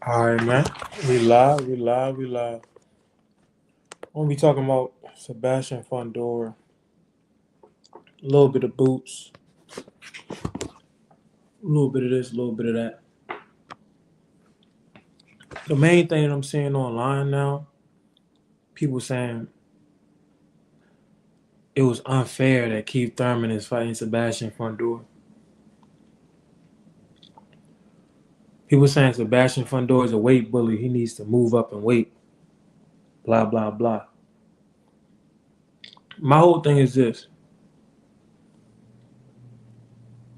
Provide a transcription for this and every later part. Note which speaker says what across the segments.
Speaker 1: All right, man. We live, we live, we live. We'll be talking about Sebastian Fundora, a little bit of boots, a little bit of this, a little bit of that. The main thing that I'm seeing online now, people saying it was unfair that Keith Thurman is fighting Sebastian Fundora. People saying Sebastian Fundora is a weight bully. He needs to move up in weight. Blah, blah, blah. My whole thing is this.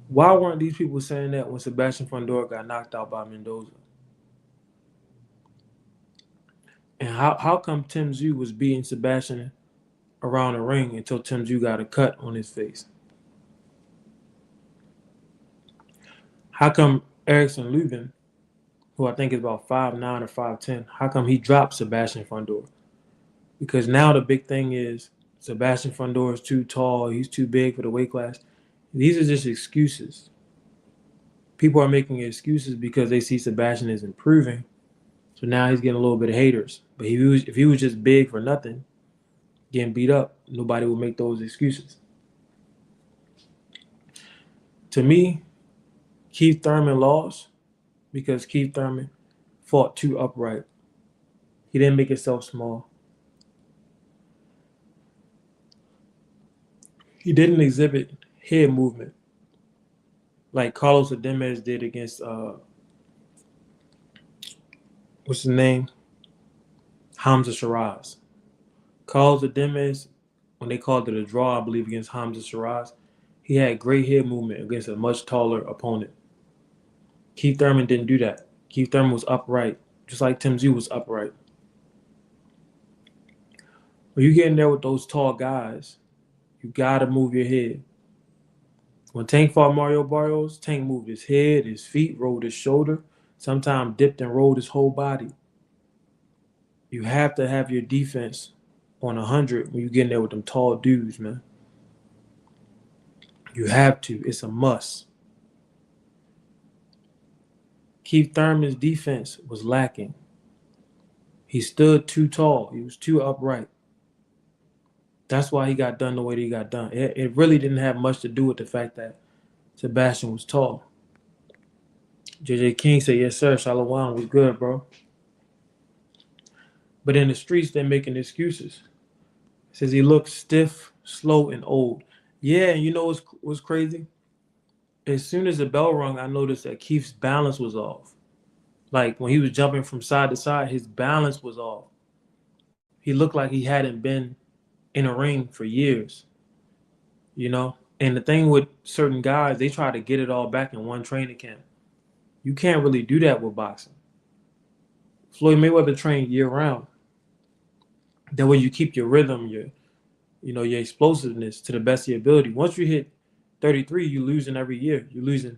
Speaker 1: Why weren't these people saying that when Sebastian Fundora got knocked out by Mendoza? And how come Tim Tszyu was beating Sebastian around the ring until Tim Tszyu got a cut on his face? How come Erickson Lubin, who I think is about 5'9" or 5'10", how come he dropped Sebastian Fundora? Because now the big thing is Sebastian Fundora is too tall, he's too big for the weight class. These are just excuses. People are making excuses because they see Sebastian is improving. So now he's getting a little bit of haters. But if he was just big for nothing, getting beat up, nobody would make those excuses. To me, Keith Thurman lost because Keith Thurman fought too upright. He didn't make himself small. He didn't exhibit head movement like Carlos Ademez did against what's his name? Hamza Shiraz. Carlos Ademez, when they called it a draw, I believe, against Hamza Shiraz, he had great head movement against a much taller opponent. Keith Thurman didn't do that. Keith Thurman was upright, just like Tim Tszyu was upright. When you get in there with those tall guys, you gotta move your head. When Tank fought Mario Barrios, Tank moved his head, his feet, rolled his shoulder, sometimes dipped and rolled his whole body. You have to have your defense on 100 when you get in there with them tall dudes, man. You have to. It's a must. Keith Thurman's defense was lacking. He stood too tall. He was too upright. That's why he got done the way that he got done. It really didn't have much to do with the fact that Sebastian was tall. JJ King said, yes, sir. Shalom was good, bro. But in the streets, they're making excuses. Says he looks stiff, slow, and old. Yeah, and you know what's crazy? As soon as the bell rung, I noticed that Keith's balance was off. Like when he was jumping from side to side, his balance was off. He looked like he hadn't been in a ring for years, you know? And the thing with certain guys, they try to get it all back in one training camp. You can't really do that with boxing. Floyd Mayweather trained year round. That way you keep your rhythm, your explosiveness to the best of your ability. Once you hit 33, you're losing every year. You're losing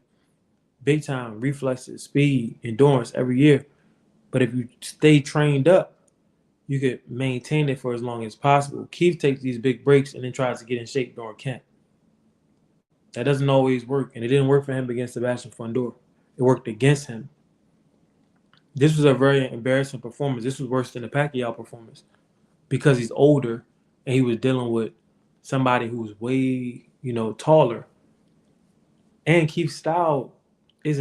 Speaker 1: big time reflexes, speed, endurance every year. But if you stay trained up, you could maintain it for as long as possible. Keith takes these big breaks and then tries to get in shape during camp. That doesn't always work, and it didn't work for him against Sebastian Fundora. It worked against him. This was a very embarrassing performance. This was worse than the Pacquiao performance because he's older and he was dealing with somebody who was way, taller. And Keith's style is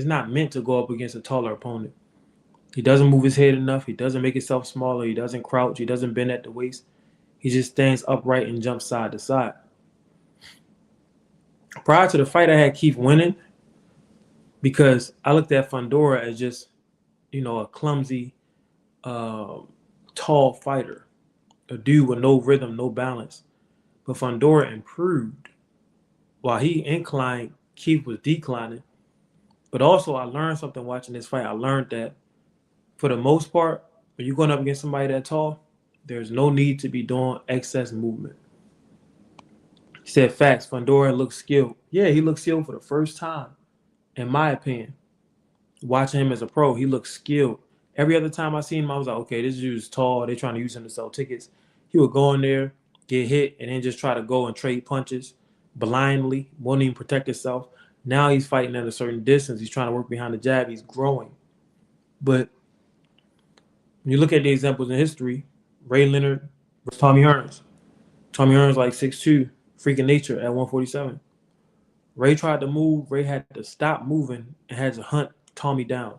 Speaker 1: not meant to go up against a taller opponent. He doesn't move his head enough. He doesn't make himself smaller. He doesn't crouch. He doesn't bend at the waist. He just stands upright and jumps side to side. Prior to the fight, I had Keith winning because I looked at Fundora as just, a clumsy, tall fighter, a dude with no rhythm, no balance. But Fundora improved. While he inclined, Keith was declining. But also, I learned something watching this fight. I learned that for the most part, when you're going up against somebody that tall, there's no need to be doing excess movement. He said facts. Fundora looks skilled. Yeah, he looks skilled for the first time, in my opinion. Watching him as a pro, he looks skilled. Every other time I seen him, I was like, okay, this dude's tall. They're trying to use him to sell tickets. He would go in there, get hit, and then just try to go and trade punches blindly, won't even protect himself. Now he's fighting at a certain distance. He's trying to work behind the jab. He's growing. But when you look at the examples in history, Ray Leonard versus Tommy Hearns. Tommy Hearns like 6'2", freaking nature at 147. Ray tried to move. Ray had to stop moving and had to hunt Tommy down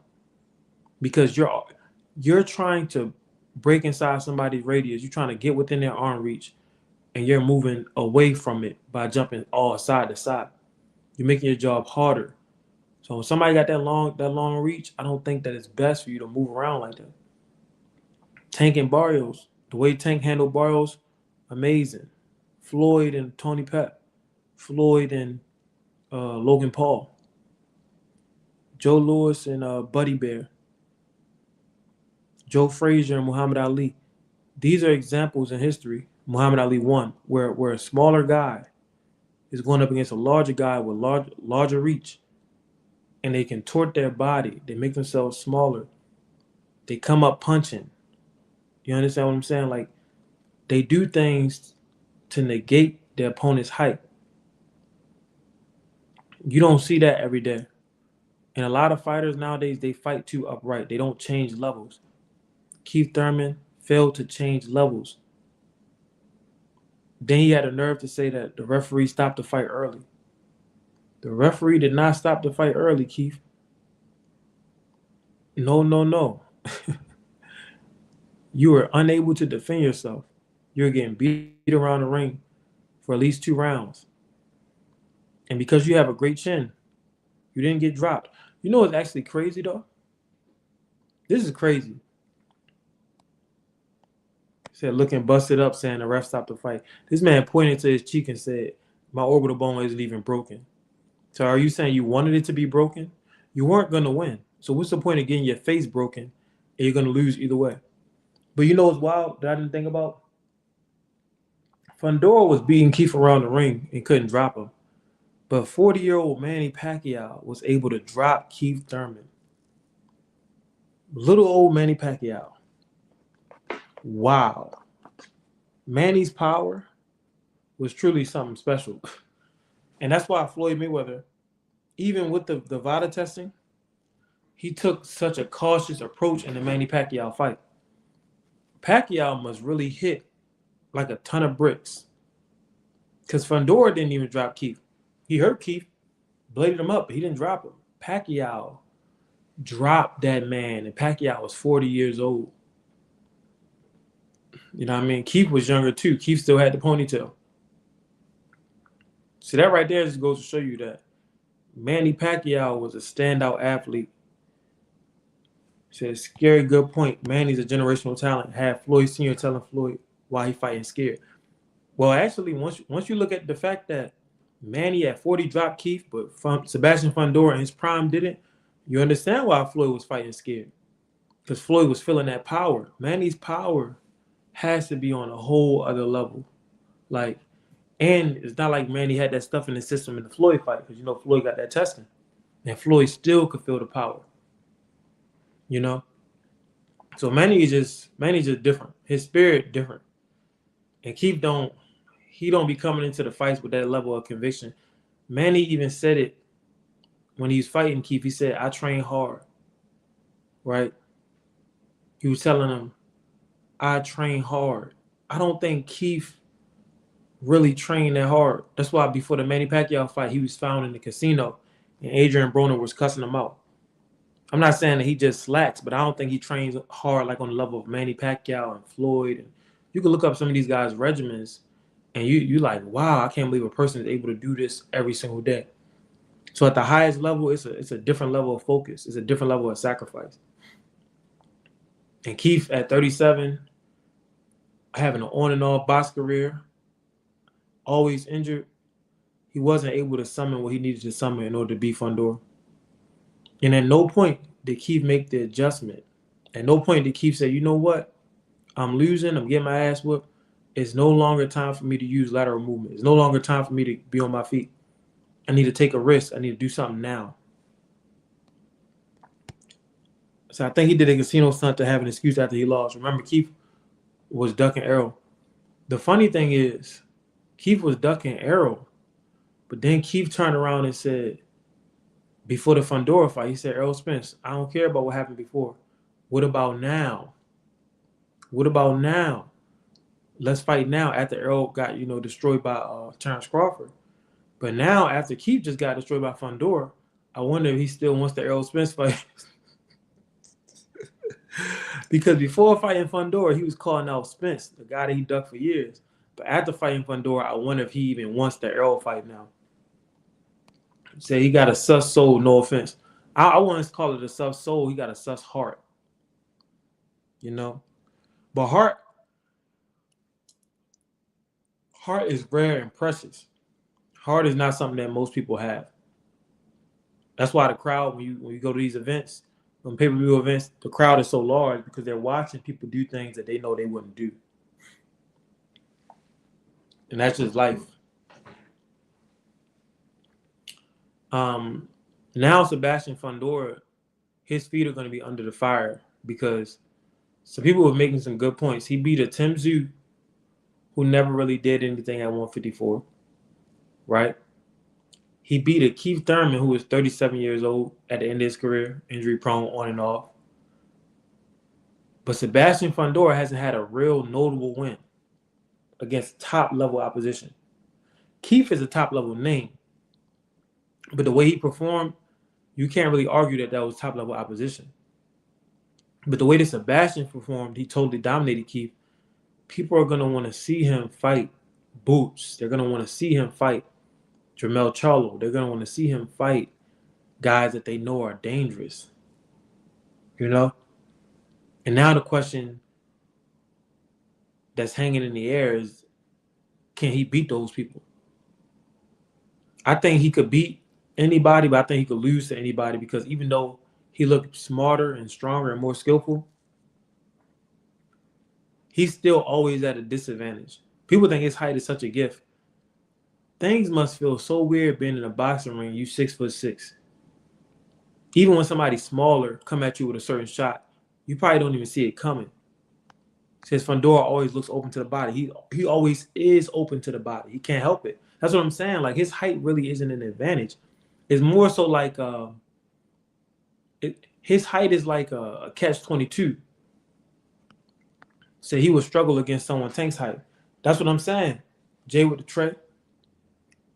Speaker 1: because you're trying to break inside somebody's radius. You're trying to get within their arm reach, and you're moving away from it by jumping all side to side. You're making your job harder. So when somebody got that long reach, I don't think that it's best for you to move around like that. Tank and Barrios, the way Tank handled Barrios, amazing. Floyd and Tony Pep, Floyd and Logan Paul, Joe Louis and Buddy Bear, Joe Frazier and Muhammad Ali. These are examples in history. Muhammad Ali won, where a smaller guy is going up against a larger guy with larger reach, and they contort their body. They make themselves smaller. They come up punching. You understand what I'm saying? Like, they do things to negate their opponent's height. You don't see that every day. And a lot of fighters nowadays, they fight too upright. They don't change levels. Keith Thurman failed to change levels. Then he had a nerve to say that the referee stopped the fight early. The referee did not stop the fight early, Keith. No, no, no. You were unable to defend yourself. You were getting beat around the ring for at least 2 rounds. And because you have a great chin, you didn't get dropped. You know what's actually crazy, though? This is crazy. He said, looking busted up, saying the ref stopped the fight. This man pointed to his cheek and said, my orbital bone isn't even broken. So are you saying you wanted it to be broken? You weren't going to win. So what's the point of getting your face broken and you're going to lose either way? But you know what's wild that I didn't think about? Fundora was beating Keith around the ring and couldn't drop him. But 40-year-old Manny Pacquiao was able to drop Keith Thurman. Little old Manny Pacquiao. Wow. Manny's power was truly something special. And that's why Floyd Mayweather, even with the VADA testing, he took such a cautious approach in the Manny Pacquiao fight. Pacquiao must really hit like a ton of bricks. Because Fundora didn't even drop Keith. He hurt Keith, bladed him up, but he didn't drop him. Pacquiao dropped that man, and Pacquiao was 40 years old. You know what I mean? Keith was younger too. Keith still had the ponytail. See, that right there just goes to show you that Manny Pacquiao was a standout athlete. Said, scary good point. Manny's a generational talent. Had Floyd Sr. telling Floyd why he fighting scared. Well, actually, once you look at the fact that Manny at 40 dropped Keith, but Sebastian Fundora in his prime didn't, you understand why Floyd was fighting scared. Because Floyd was feeling that power. Manny's power has to be on a whole other level. Like, and it's not like Manny had that stuff in the system in the Floyd fight, because you know Floyd got that testing. And Floyd still could feel the power. You know? So Manny's just different. His spirit different. And Keith don't be coming into the fights with that level of conviction. Manny even said it when he was fighting Keith. He said, I train hard. Right? He was telling him, I train hard. I don't think Keith really trained that hard. That's why before the Manny Pacquiao fight, he was found in the casino and Adrian Broner was cussing him out. I'm not saying that he just slacks, but I don't think he trains hard like on the level of Manny Pacquiao and Floyd. And you can look up some of these guys' regimens and you like, wow, I can't believe a person is able to do this every single day. So at the highest level, it's a different level of focus. It's a different level of sacrifice. And Keith at 37, having an on and off box career, always injured, he wasn't able to summon what he needed to summon in order to beat Fundora. And at no point did Keith make the adjustment. At no point did Keith say, you know what? I'm losing. I'm getting my ass whooped. It's no longer time for me to use lateral movement. It's no longer time for me to be on my feet. I need to take a risk. I need to do something now. So I think he did a casino stunt to have an excuse after he lost. Remember, Keith was ducking Errol. The funny thing is, Keith was ducking Errol, but then Keith turned around and said, before the Fundora fight, he said, Errol Spence, I don't care about what happened before. What about now? What about now? Let's fight now after Errol got, destroyed by Terrence Crawford. But now after Keith just got destroyed by Fundora, I wonder if he still wants the Errol Spence fight. Because before fighting Fundora, he was calling out Spence, the guy that he ducked for years. But after fighting Fundora, I wonder if he even wants the Errol fight now. Say he got a sus soul, no offense. I want to call it a sus soul. He got a sus heart. But heart is rare and precious. Heart is not something that most people have. That's why the crowd, when you go to these events, when pay-per-view events, the crowd is so large because they're watching people do things that they know they wouldn't do. And that's just life. Now Sebastian Fundora, his feet are going to be under the fire because some people were making some good points. He beat a Tim Tszyu who never really did anything at 154, right? He beat a Keith Thurman who was 37 years old at the end of his career, injury prone on and off. But Sebastian Fundora hasn't had a real notable win against top level opposition. Keith is a top level name, but the way he performed, you can't really argue that was top level opposition. But the way that Sebastian performed, he totally dominated Keith. People are going to want to see him fight Boots. They're going to want to see him fight Jermell Charlo. They're going to want to see him fight guys that they know are dangerous. And now the question that's hanging in the air is, can he beat those people? I think he could beat anybody, but I think he could lose to anybody because even though he looked smarter and stronger and more skillful, he's still always at a disadvantage. People think his height is such a gift. Things must feel so weird being in a boxing ring. You 6'6". Even when somebody smaller come at you with a certain shot, you probably don't even see it coming. Says Fundora always looks open to the body. He always is open to the body. He can't help it. That's what I'm saying. Like his height really isn't an advantage. It's more so like his height is like a catch-22. Say he would struggle against someone Tank's height. That's what I'm saying. Jay with the tray.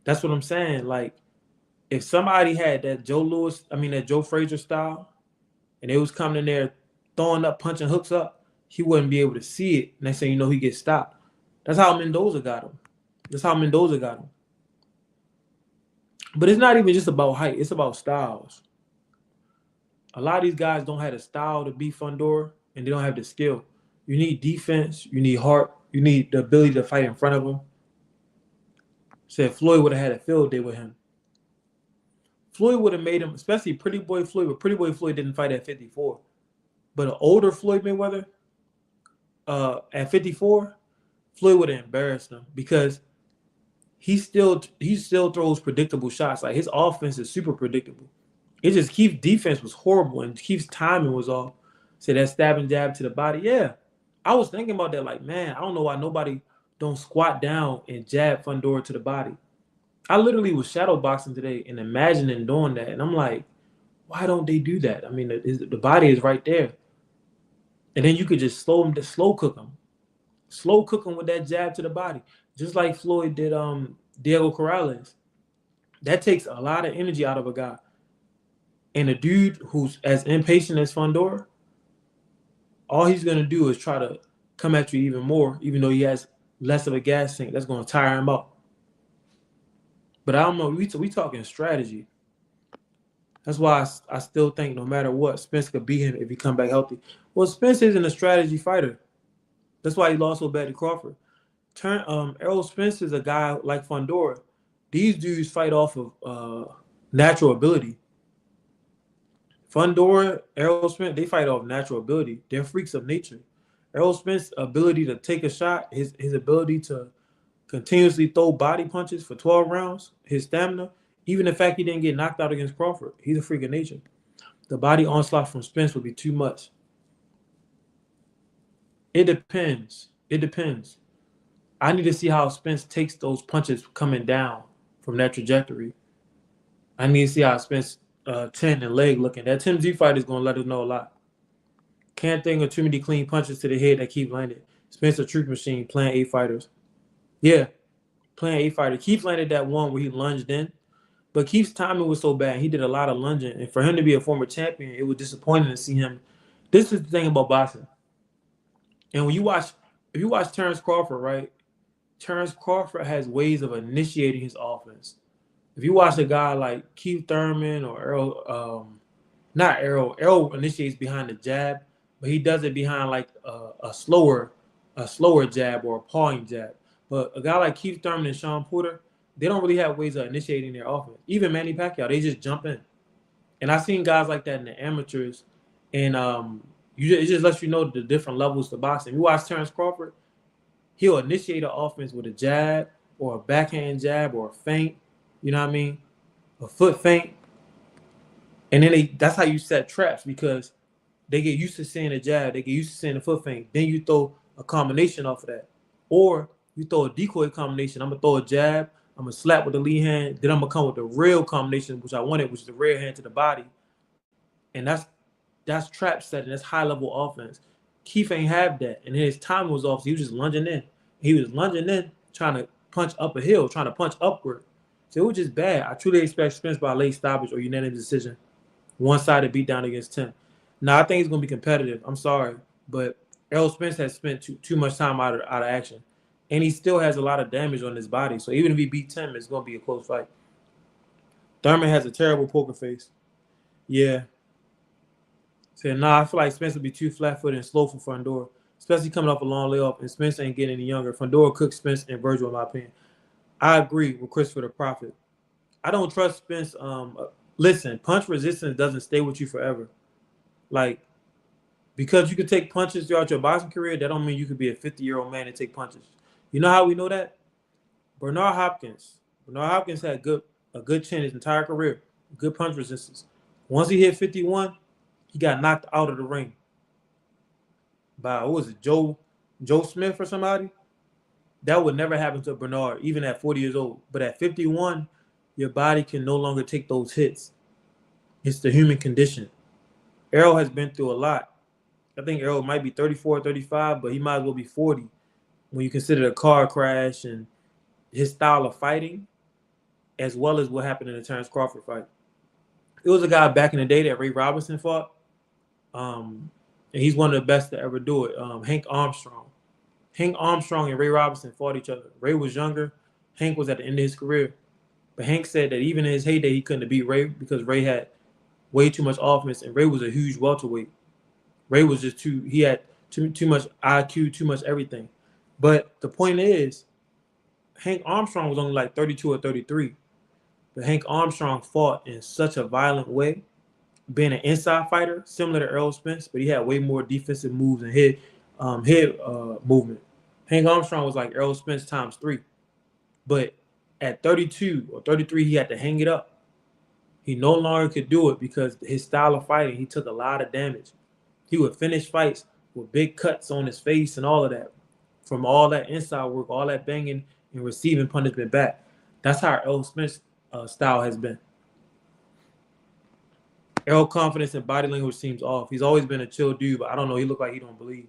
Speaker 1: That's what I'm saying. Like if somebody had that Joe Frazier style, and they was coming in there throwing up, punching hooks up, he wouldn't be able to see it. Next thing you know, he gets stopped. That's how Mendoza got him. But it's not even just about height. It's about styles. A lot of these guys don't have the style to beat Fundora, and they don't have the skill. You need defense. You need heart. You need the ability to fight in front of him. Said Floyd would have had a field day with him. Floyd would have made him, especially Pretty Boy Floyd, but Pretty Boy Floyd didn't fight at 54. But an older Floyd Mayweather, at 54, Floyd would have embarrassed him because he still throws predictable shots. Like his offense is super predictable. It just Keith's defense was horrible and Keith's timing was off. So that stabbing jab to the body, yeah. I was thinking about that, like, man, I don't know why nobody don't squat down and jab Fundora to the body. I literally was shadow boxing today and imagining doing that, and I'm like, why don't they do that? I mean, the body is right there, and then you could just slow cook him with that jab to the body, just like Floyd did Diego Corrales. That takes a lot of energy out of a guy, and a dude who's as impatient as Fundora, all he's gonna do is try to come at you even more, even though he has less of a gas tank. That's gonna tire him out. But I don't know. We talking strategy. That's why I still think no matter what, Spence could beat him if he come back healthy. Well, Spence isn't a strategy fighter. That's why he lost so bad to Crawford. Errol Spence is a guy like Fundora. These dudes fight off of natural ability. Fundora, Errol Spence, they fight off natural ability. They're freaks of nature. Errol Spence's ability to take a shot, his ability to continuously throw body punches for 12 rounds, his stamina, even the fact he didn't get knocked out against Crawford, he's a freak of nature. The body onslaught from Spence would be too much. It depends. I need to see how Spence takes those punches coming down from that trajectory. I need to see how Spence chin and leg looking. That Tim Tszyu fight is going to let us know a lot. Can't think of too many clean punches to the head that keep landed. Spence a truth machine playing 8 fighters. Yeah, playing 8 fighters. Keith landed that one where he lunged in, but Keith's timing was so bad. He did a lot of lunging, and for him to be a former champion, it was disappointing to see him. This is the thing about boxing, and when you watch, if you watch Terrence Crawford, right? Terrence Crawford has ways of initiating his offense. If you watch a guy like Keith Thurman or Errol, not Errol, Errol initiates behind the jab, but he does it behind like a slower jab or a pawing jab. But a guy like Keith Thurman and Sean Porter, they don't really have ways of initiating their offense. Even Manny Pacquiao, they just jump in. And I've seen guys like that in the amateurs, and it just lets you know the different levels to boxing. You watch Terrence Crawford, he'll initiate an offense with a jab or a backhand jab or a feint. You know what I mean? A foot feint. And then that's how you set traps because they get used to seeing a jab, they get used to seeing a foot feint. Then you throw a combination off of that. Or you throw a decoy combination. I'm going to throw a jab, I'm going to slap with the lead hand, then I'm going to come with the real combination, which I wanted, which is the rear hand to the body. And that's trap setting, that's high-level offense. Keith ain't have that. And his time was off, so he was just lunging in. He was lunging in, trying to punch up a hill, trying to punch upward. So it was just bad. I truly expect Spence by late stoppage or unanimous decision. One-sided beatdown against Tim. Now, I think he's going to be competitive. I'm sorry. But Errol Spence has spent too much time out of action. And he still has a lot of damage on his body. So even if he beat Tim, it's going to be a close fight. Thurman has a terrible poker face. Yeah. Said, I feel like Spence would be too flat-footed and slow for Fundora, especially coming off a long layoff, and Spence ain't getting any younger. Fundora cooked Spence and Virgil, in my opinion. I agree with Christopher the Prophet. I don't trust Spence. Listen, punch resistance doesn't stay with you forever. Like, because you can take punches throughout your boxing career, that don't mean you could be a 50-year-old man and take punches. You know how we know that? Bernard Hopkins. Bernard Hopkins had a good chin his entire career, good punch resistance. Once he hit 51, he got knocked out of the ring by, what was it, Joe Smith or somebody? That would never happen to Bernard, even at 40 years old. But at 51, your body can no longer take those hits. It's the human condition. Errol has been through a lot. I think Errol might be 34, 35, but he might as well be 40 when you consider the car crash and his style of fighting, as well as what happened in the Terrence Crawford fight. It was a guy back in the day that Ray Robinson fought. And he's one of the best to ever do it. Hank Armstrong. Hank Armstrong and Ray Robinson fought each other. Ray was younger. Hank was at the end of his career. But Hank said that even in his heyday, he couldn't beat Ray because Ray had way too much offense, and Ray was a huge welterweight. Ray was just he had too much IQ, too much everything. But the point is, Hank Armstrong was only like 32 or 33. But Hank Armstrong fought in such a violent way, being an inside fighter, similar to Errol Spence, but he had way more defensive moves and head movement. Hank Armstrong was like Errol Spence times 3. But at 32 or 33, he had to hang it up. He no longer could do it because his style of fighting, he took a lot of damage. He would finish fights with big cuts on his face and all of that from all that inside work, all that banging and receiving punishment back. That's how Errol Spence style has been. Errol confidence and body language seems off. He's always been a chill dude, but I don't know. He look like he don't believe.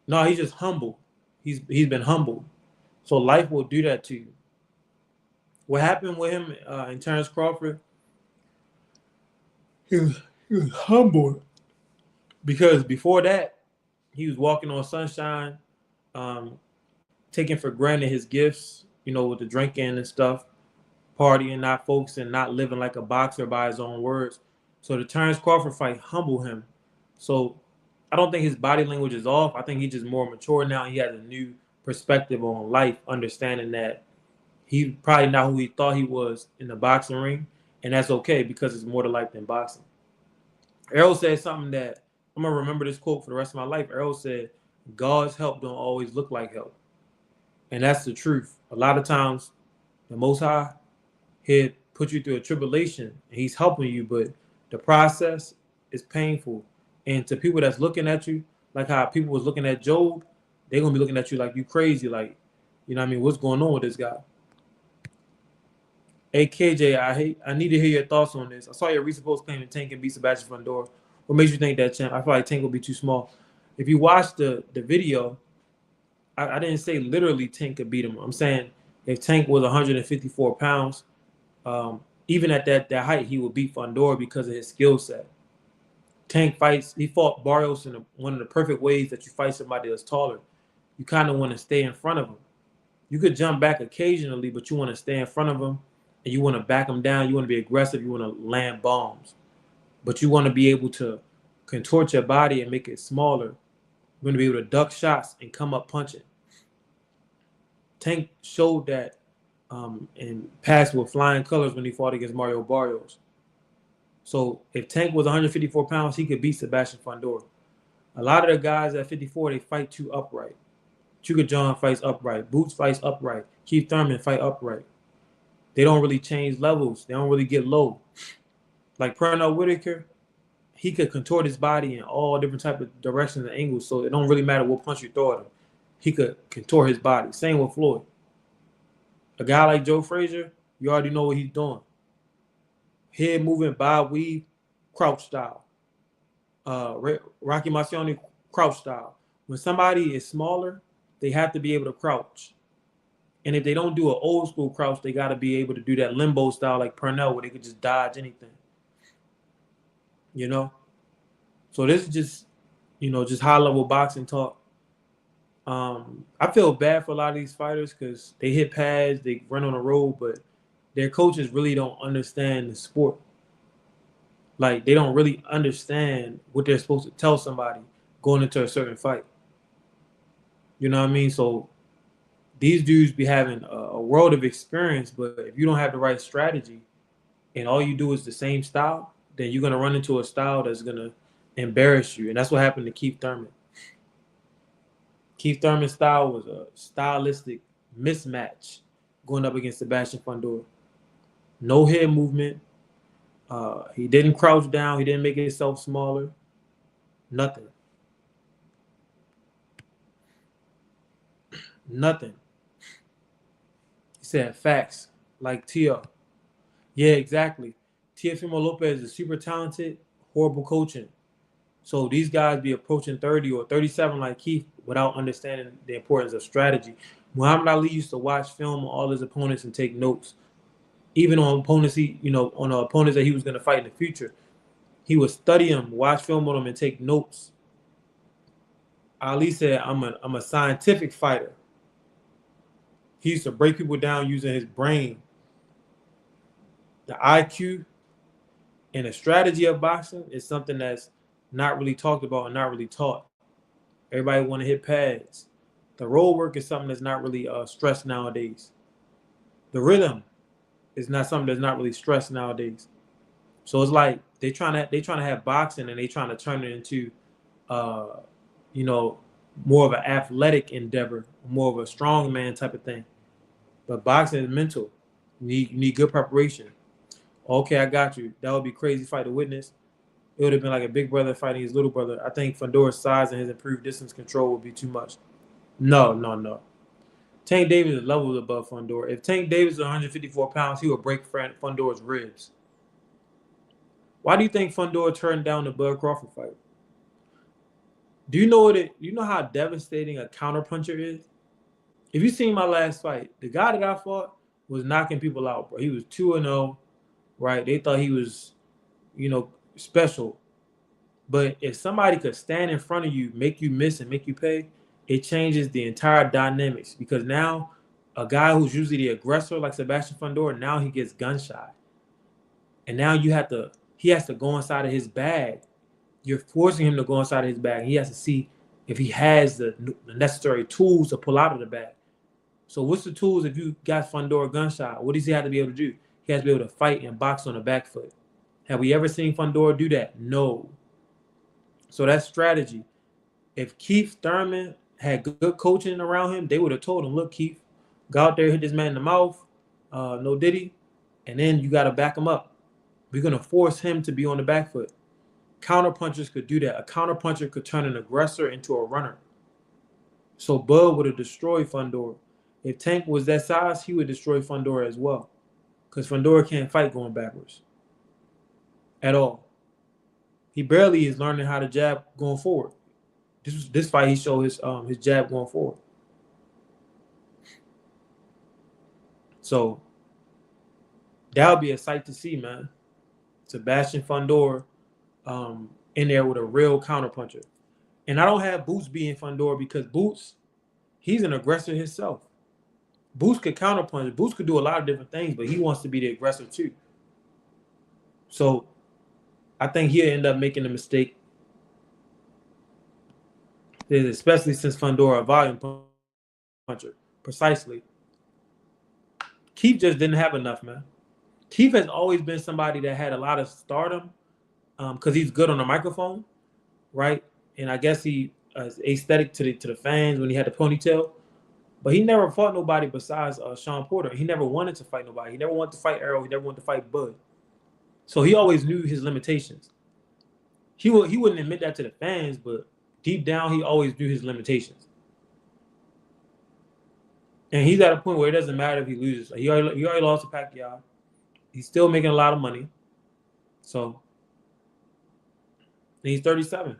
Speaker 1: No, he's just humble. He's been humbled. So life will do that to you. What happened with him and Terrence Crawford? He was humbled because before that, he was walking on sunshine, taking for granted his gifts, with the drinking and stuff, partying, not focusing, not living like a boxer by his own words. So the Terrence Crawford fight humbled him. So I don't think his body language is off. I think he's just more mature now. He has a new perspective on life, understanding that he's probably not who he thought he was in the boxing ring, and that's okay because it's more to life than boxing. Errol said something that I'm going to remember this quote for the rest of my life. Errol said, God's help don't always look like help. And that's the truth. A lot of times, the Most High, He'll put you through a tribulation, and He's helping you, but the process is painful. And to people that's looking at you, like how people was looking at Job, they're going to be looking at you like you crazy, like, what's going on with this guy? Hey, KJ, I need to hear your thoughts on this. I saw your recent post claiming Tank and beat Sebastian Fundora. What makes you think that, champ? I feel like Tank will be too small. If you watch the video, I didn't say literally Tank could beat him. I'm saying if Tank was 154 pounds, even at that height, he would beat Fundora because of his skill set. Tank fights. He fought Barrios in one of the perfect ways that you fight somebody that's taller. You kind of want to stay in front of him. You could jump back occasionally, but you want to stay in front of him and you want to back him down. You want to be aggressive. You want to land bombs, but you want to be able to contort your body and make it smaller. You're going to be able to duck shots and come up punching. Tank showed that and passed with flying colors when he fought against Mario Barrios. So if Tank was 154 pounds, he could beat Sebastian Fundora. A lot of the guys at 54, they fight too upright. Chuka John fights upright. Boots fights upright. Keith Thurman fight upright. They don't really change levels. They don't really get low. Like Pernell Whitaker, he could contort his body in all different type of directions and angles, so it don't really matter what punch you throw at him. He could contort his body. Same with Floyd. A guy like Joe Frazier, you already know what he's doing. Head moving, bob, weave, crouch style. Rocky Marciano, crouch style. When somebody is smaller, they have to be able to crouch. And if they don't do an old school crouch, they got to be able to do that limbo style like Pernell where they could just dodge anything. You know? So this is just, just high-level boxing talk. I feel bad for a lot of these fighters because they hit pads, they run on the road, but their coaches really don't understand the sport. Like, they don't really understand what they're supposed to tell somebody going into a certain fight. You know what I mean? So these dudes be having a world of experience, but if you don't have the right strategy and all you do is the same style, then you're going to run into a style that's going to embarrass you. And that's what happened to Keith Thurman. Keith Thurman's style was a stylistic mismatch going up against Sebastian Fundora. No head movement. He didn't crouch down. He didn't make himself smaller. Nothing. Nothing. He said facts like Tio. Yeah, exactly. Teofimo Lopez is super talented, horrible coaching. So these guys be approaching 30 or 37 like Keith without understanding the importance of strategy. Muhammad Ali used to watch film on all his opponents and take notes. Even on opponents on the opponents that he was going to fight in the future, he would study them, watch film on them, and take notes. Ali said, I'm a scientific fighter. He used to break people down using his brain. The IQ and the strategy of boxing is something that's not really talked about and not really taught. Everybody want to hit pads. The road work is something that's not really stressed nowadays. The rhythm is not something that's not really stressed nowadays. So it's like they trying to have boxing and they trying to turn it into more of an athletic endeavor, more of a strongman type of thing. But boxing is mental. You need good preparation. Okay, I got you. That would be crazy fight to witness. It would have been like a big brother fighting his little brother. I think Fundora's size and his improved distance control would be too much. No. Tank Davis is levels above Fundora. If Tank Davis is 154 pounds, he would break Fundora's ribs. Why do you think Fundora turned down the Bud Crawford fight? Do you know how devastating a counterpuncher is? If you seen my last fight, the guy that I fought was knocking people out, bro. He was 2-0, right? They thought he was, special. But if somebody could stand in front of you, make you miss and make you pay, it changes the entire dynamics. Because now a guy who's usually the aggressor like Sebastian Fundora, now he gets gun-shy. And now he has to go inside of his bag. You're forcing him to go inside of his bag. He has to see if he has the necessary tools to pull out of the bag. So what's the tools if you got Fundora gun-shy? What does he have to be able to do? He has to be able to fight and box on the back foot. Have we ever seen Fundora do that? No. So that's strategy. If Keith Thurman had good coaching around him, they would have told him, look, Keith, go out there, hit this man in the mouth, no diddy, and then you got to back him up. We're going to force him to be on the back foot. Counterpunchers could do that. A counterpuncher could turn an aggressor into a runner. So Bud would have destroyed Fundora. If Tank was that size, he would destroy Fundora as well. Because Fundora can't fight going backwards. At all. He barely is learning how to jab going forward. This fight he showed his jab going forward. So that'll be a sight to see, man. Sebastian Fundora in there with a real counterpuncher. And I don't have Boots being Fundora because Boots, he's an aggressor himself. Boots could counterpunch. Boots could do a lot of different things, but he wants to be the aggressor too. So I think he'll end up making a mistake, especially since Fundora a volume puncher. Precisely. Kjitv just didn't have enough, man. Kjitv has always been somebody that had a lot of stardom because he's good on the microphone, right? And I guess he is aesthetic to the fans when he had the ponytail. But he never fought nobody besides Sean Porter. He never wanted to fight nobody. He never wanted to fight Errol. He never wanted to fight Bud. So he always knew his limitations. He wouldn't admit that to the fans, but deep down, he always knew his limitations. And he's at a point where it doesn't matter if he loses. Like he already lost to Pacquiao. He's still making a lot of money. So, and he's 37.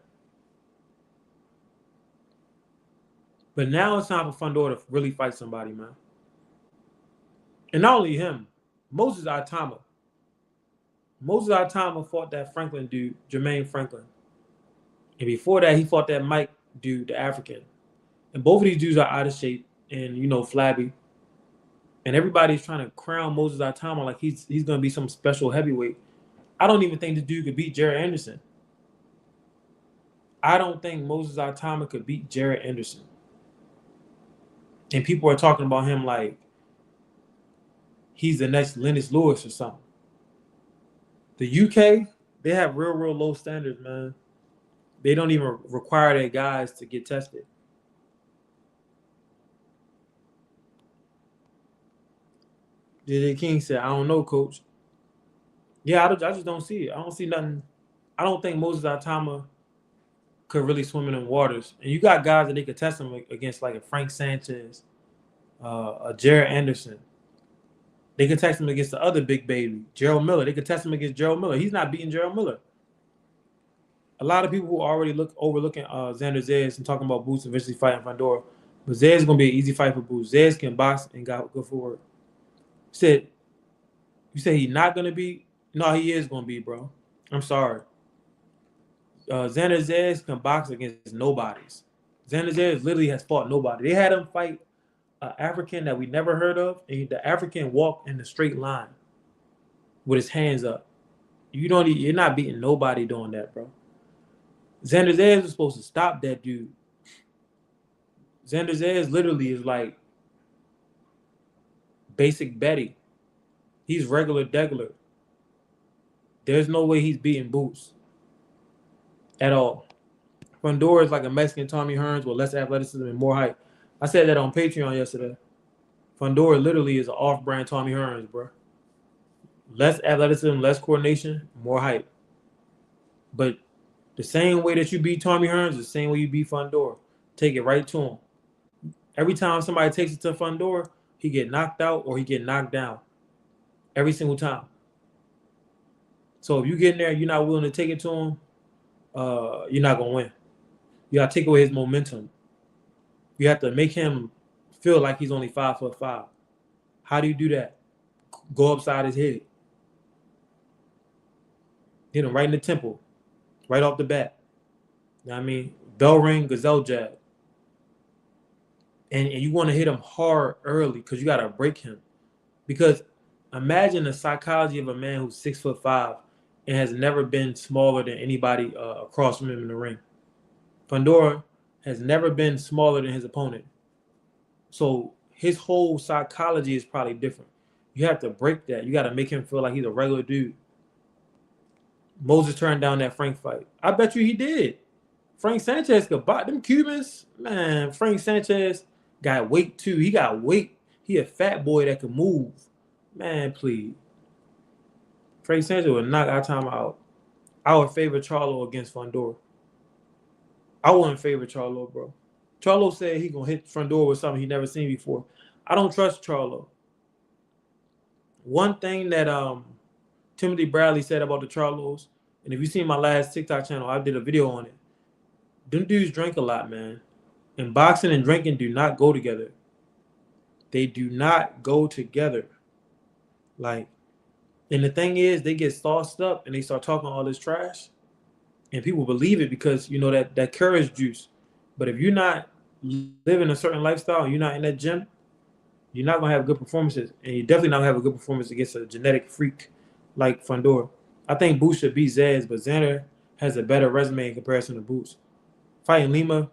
Speaker 1: But now it's time for Fundora to really fight somebody, man. And not only him, Moses Itama. Moses Itama fought that Franklin dude, Jermaine Franklin. And before that, he fought that Mike dude, the African. And both of these dudes are out of shape and, flabby. And everybody's trying to crown Moses Itama like he's going to be some special heavyweight. I don't even think the dude could beat Jared Anderson. I don't think Moses Itama could beat Jared Anderson. And people are talking about him like he's the next Lennox Lewis or something. The UK, they have real low standards, man. They don't even require their guys to get tested. JJ King said, I don't know, coach. Yeah, I just don't see it. I don't see nothing. I don't think Moses Itama could really swim in them waters. And you got guys that they could test him against, like a Frank Sanchez, a Jared Anderson. They could test him against the other big baby, Gerald Miller. They could test him against Gerald Miller. He's not beating Gerald Miller. A lot of people who already overlooking Xander Zayas and talking about Boots eventually fighting Fundora. But Zayas is going to be an easy fight for Boots. Zayas can box and go forward. You said he's not going to be? No, he is going to be, bro. I'm sorry. Xander Zayas can box against nobodies. Xander Zayas literally has fought nobody. They had him fight an African that we never heard of, and the African walked in a straight line with his hands up. You're not beating nobody doing that, bro. Xander Zayas was supposed to stop that dude. Xander Zayas literally is like basic Betty. He's regular degular. There's no way he's beating Boots at all. Fundora is like a Mexican Tommy Hearns with less athleticism and more height. I said that on Patreon yesterday. Fundora literally is an off-brand Tommy Hearns, bro. Less athleticism, less coordination, more height. But the same way that you beat Tommy Hearns is the same way you beat Fundora. Take it right to him. Every time somebody takes it to Fundora, he get knocked out or he get knocked down. Every single time. So if you get in there, you're not willing to take it to him, you're not going to win. You got to take away his momentum. You have to make him feel like he's only 5'5". How do you do that? Go upside his head. Hit him right in the temple. Right off the bat. You know what I mean? Bell ring, gazelle jab. And you want to hit him hard early because you got to break him. Because imagine the psychology of a man who's 6'5" and has never been smaller than anybody across from him in the ring. Fundora has never been smaller than his opponent. So his whole psychology is probably different. You have to break that. You got to make him feel like he's a regular dude. Moses turned down that Frank fight. I bet you he did. Frank Sanchez could box. Them Cubans, man, Frank Sanchez got weight too. He got weight. He a fat boy that can move. Man, please. Frank Sanchez would knock our time out. I would favor Charlo against Fundora. I wouldn't favor Charlo, bro. Charlo said he gonna hit Fundora with something he never seen before. I don't trust Charlo. One thing that Timothy Bradley said about the Charlos, And if you see my last TikTok channel, I did a video on it. Them dudes drink a lot, man. And boxing and drinking do not go together. They do not go together. Like, and the thing is, they get sauced up and they start talking all this trash, and people believe it because you know that courage juice. But if you're not living a certain lifestyle and you're not in that gym, you're not gonna have good performances, and you're definitely not gonna have a good performance against a genetic freak like Fundora. I think Boots should beat Zaz, but Xander has a better resume in comparison to Boots. Fighting Lima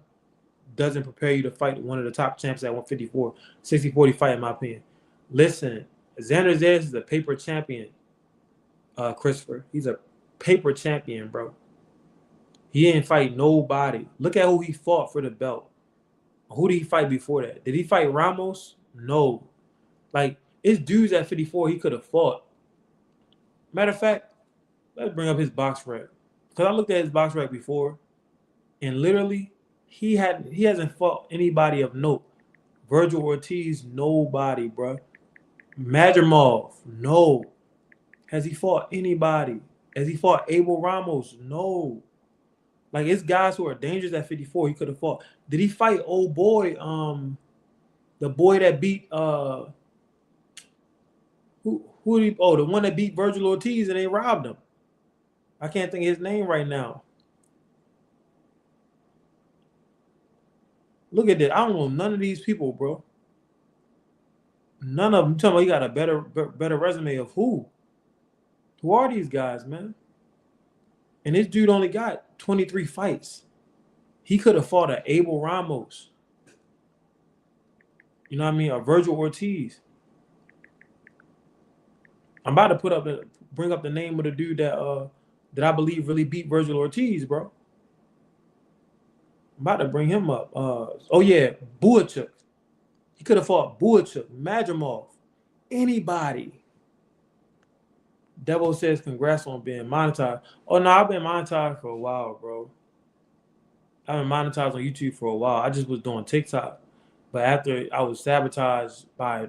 Speaker 1: doesn't prepare you to fight one of the top champs at 154. 60-40 fight, in my opinion. Listen, Xander Zaz is a paper champion, Christopher. He's a paper champion, bro. He didn't fight nobody. Look at who he fought for the belt. Who did he fight before that? Did he fight Ramos? No. Like, it's dudes at 54 he could have fought. Matter of fact, let's bring up his box rec. Because I looked at his box rec before, and literally, he hasn't fought anybody of note. Virgil Ortiz, nobody, bro. Madrimov, no. Has he fought anybody? Has he fought Abel Ramos? No. Like, it's guys who are dangerous at 54 he could have fought. Did he fight old boy, the boy that beat the one that beat Virgil Ortiz and they robbed him? I can't think of his name right now. Look at that. I don't know none of these people, bro. None of them. Tell me he got a better resume of who? Who are these guys, man? And this dude only got 23 fights. He could have fought an Abel Ramos. You know what I mean? A Virgil Ortiz. I'm about to bring up the name of the dude that I believe really beat Virgil Ortiz, bro. I'm about to bring him up. Oh yeah, Buachuk. He could have fought Buachuk, Madrimov, anybody. Devo says congrats on being monetized. Oh no, I've been monetized for a while, bro. I've been monetized on YouTube for a while. I just was doing TikTok. But after I was sabotaged by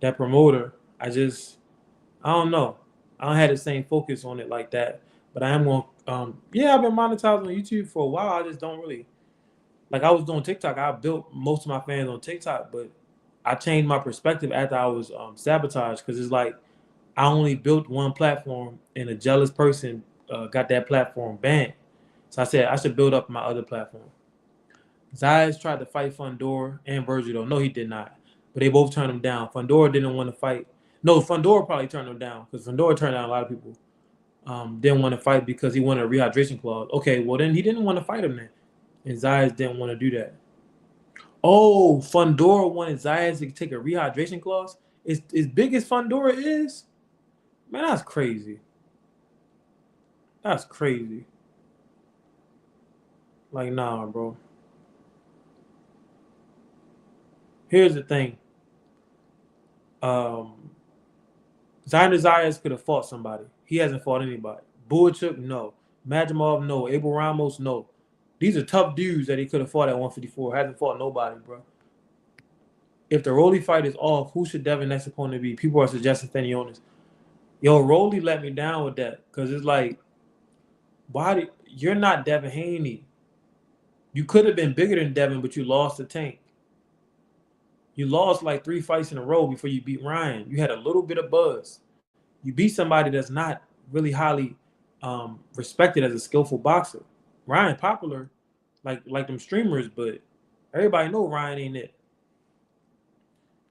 Speaker 1: that promoter, I don't know. I don't have the same focus on it like that. But I am going I've been monetized on YouTube for a while. I just don't really I was doing TikTok. I built most of my fans on TikTok, but I changed my perspective after I was sabotaged because it's like I only built one platform and a jealous person got that platform banned. So I said I should build up my other platform. Zayas tried to fight Fundora and Virgil though. No, he did not. But they both turned him down. Fundora didn't want to fight. No, Fundora probably turned him down because Fundora turned down a lot of people. Didn't want to fight because he wanted a rehydration clause. Okay, well then he didn't want to fight him then. And Zayas didn't want to do that. Oh, Fundora wanted Zayas to take a rehydration clause? As big as Fundora is? Man, that's crazy. That's crazy. Like, nah, bro. Here's the thing. Xander Zayas could have fought somebody. He hasn't fought anybody. Buachuk, no. Madrimov, no. Abel Ramos, no. These are tough dudes that he could have fought at 154. Hasn't fought nobody, bro. If the Rolly fight is off, who should Devin next opponent be? People are suggesting Stanionis. Yo, Rolly let me down with that because it's like, you're not Devin Haney. You could have been bigger than Devin, but you lost the Tank. You lost like 3 fights in a row before you beat Ryan. You had a little bit of buzz. You beat somebody that's not really highly respected as a skillful boxer. Ryan popular, like them streamers, but everybody know Ryan ain't it.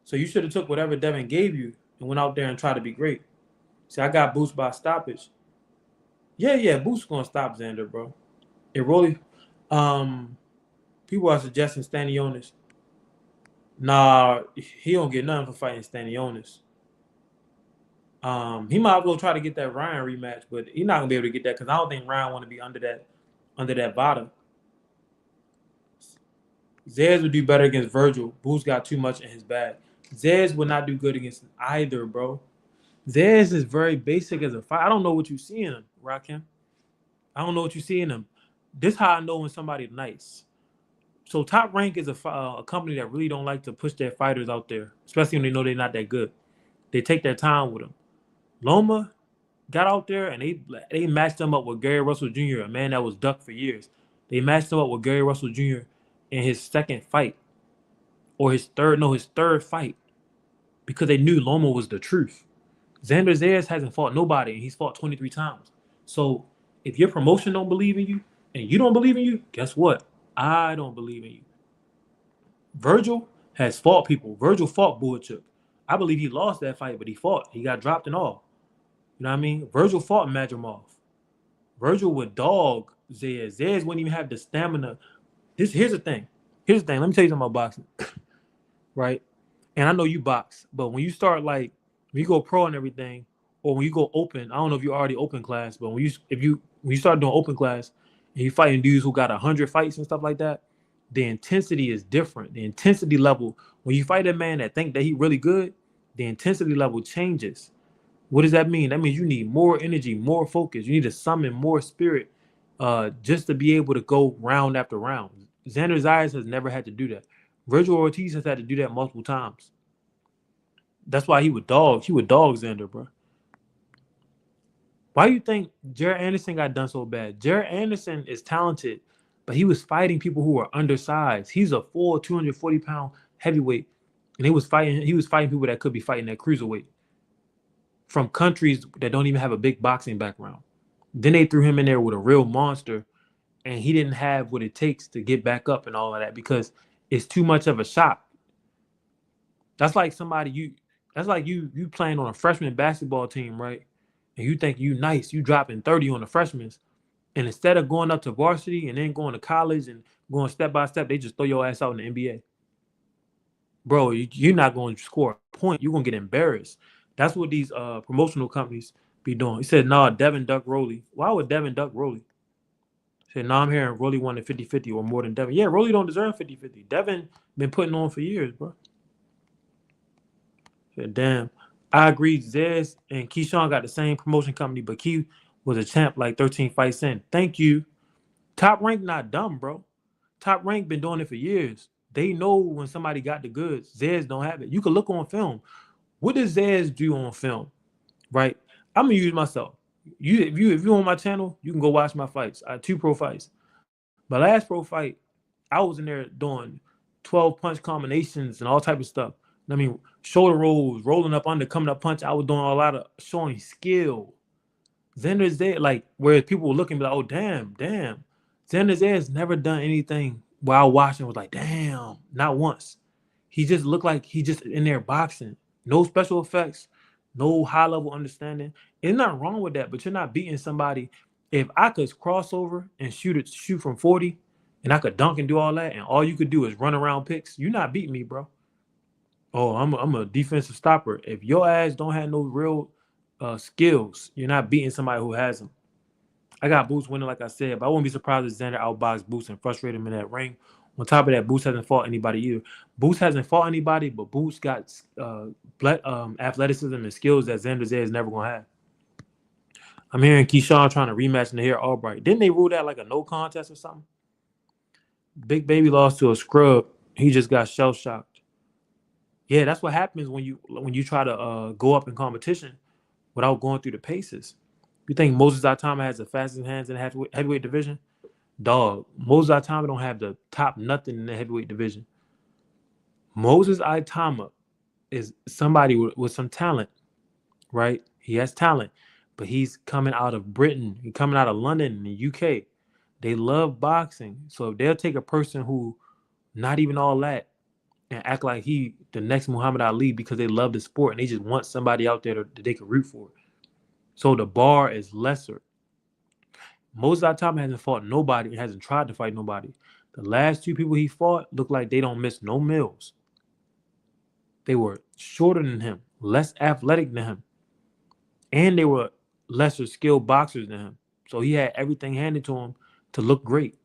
Speaker 1: So you should have took whatever Devin gave you and went out there and tried to be great. See, I got Boost by stoppage. Yeah, Boost gonna stop Xander, bro. It really, people are suggesting Stanionis. Nah, he don't get nothing for fighting Stanionis. He might as well try to get that Ryan rematch, but he's not gonna be able to get that because I don't think Ryan want to be under that bottom. Zez would do better against Virgil. Boost got too much in his bag. Zez would not do good against either, bro. Zez is very basic as a fight. I don't know what you see in him, Rakim. I don't know what you see in him. This is how I know when somebody's nice. So Top Rank is a company that really don't like to push their fighters out there, especially when they know they're not that good. They take their time with them. Loma, got out there and they matched him up with Gary Russell Jr., a man that was ducked for years. They matched him up with Gary Russell Jr. in his second fight or his third fight because they knew Loma was the truth. Xander Zayas hasn't fought nobody and he's fought 23 times. So if your promotion don't believe in you and you don't believe in you, guess what? I don't believe in you. Virgil has fought people. Virgil fought Boachuk. I believe he lost that fight, but he fought. He got dropped and all. You know what I mean? Virgil fought Madrimov. Virgil would dog Zayas. Zayas wouldn't even have the stamina. Here's the thing. Here's the thing. Let me tell you something about boxing. Right? And I know you box, but when you start like when you go pro and everything, or when you go open, I don't know if you're already open class, but when you start doing open class and you fighting dudes who got 100 fights and stuff like that, the intensity is different. The intensity level, when you fight a man that think that he really good, the intensity level changes. What does that mean? That means you need more energy, more focus. You need to summon more spirit just to be able to go round after round. Xander Zayas has never had to do that. Virgil Ortiz has had to do that multiple times. That's why he would dog Xander, bro. Why do you think Jared Anderson got done so bad? Jared Anderson is talented, but he was fighting people who were undersized. He's a full 240-pound heavyweight, and he was fighting people that could be fighting at cruiserweight from countries that don't even have a big boxing background. Then they threw him in there with a real monster, and he didn't have what it takes to get back up and all of that because it's too much of a shock. That's like you playing on a freshman basketball team, right? And you think you nice, you dropping 30 on the freshmen, and instead of going up to varsity and then going to college and going step by step, they just throw your ass out in the NBA. Bro, you're not going to score a point. You're going to get embarrassed. That's what these promotional companies be doing. He said, nah, Devin duck Rolly. Why would Devin duck Rolly? He said, nah, I'm hearing Rolly wanted 50-50 or more than Devin. Yeah, Rolly don't deserve 50-50. Devin been putting on for years, bro. He said, damn. I agree. Zez and Keyshawn got the same promotion company, but Key was a champ like 13 fights in. Thank you. Top Rank not dumb, bro. Top Rank been doing it for years. They know when somebody got the goods. Zez don't have it. You can look on film. What does Zez do on film? Right? I'm gonna use myself. If you on my channel, you can go watch my fights. I had 2 pro fights. My last pro fight, I was in there doing 12 punch combinations and all type of stuff. I mean, shoulder rolls, rolling up under, coming up punch. I was doing a lot of showing skill. Xander Zayas, like where people were looking like, oh damn. Xander Zayas has never done anything while watching was like, damn, not once. He just looked like he just in there boxing. No special effects, no high level understanding. There's nothing wrong with that, but you're not beating somebody. If I could cross over and shoot from 40, and I could dunk and do all that, and all you could do is run around picks, you're not beating me, bro. Oh, I'm a defensive stopper. If your ass don't have no real skills, you're not beating somebody who has them. I got Boots winning, like I said, but I wouldn't be surprised if Xander outboxed Boots and frustrated him in that ring. On top of that, Boots hasn't fought anybody either. Boots hasn't fought anybody, but Boots got athleticism and skills that Xander Zayas is never going to have. I'm hearing Keyshawn trying to rematch Nahir Albright. Didn't they rule that like a no contest or something? Big Baby lost to a scrub. He just got shell-shocked. Yeah, that's what happens when you try to go up in competition without going through the paces. You think Moses Atama has the fastest hands in the heavyweight division? Dog, Moses Atama don't have the top nothing in the heavyweight division. Moses Atama is somebody with some talent, right? He has talent, but he's coming out of Britain. He's coming out of London and the UK. They love boxing. So if they'll take a person who not even all that and act like he the next Muhammad Ali because they love the sport and they just want somebody out there that they can root for. So the bar is lesser. Moses Atama hasn't fought nobody and hasn't tried to fight nobody. The last 2 people he fought look like they don't miss no meals. They were shorter than him, less athletic than him, and they were lesser skilled boxers than him. So he had everything handed to him to look great.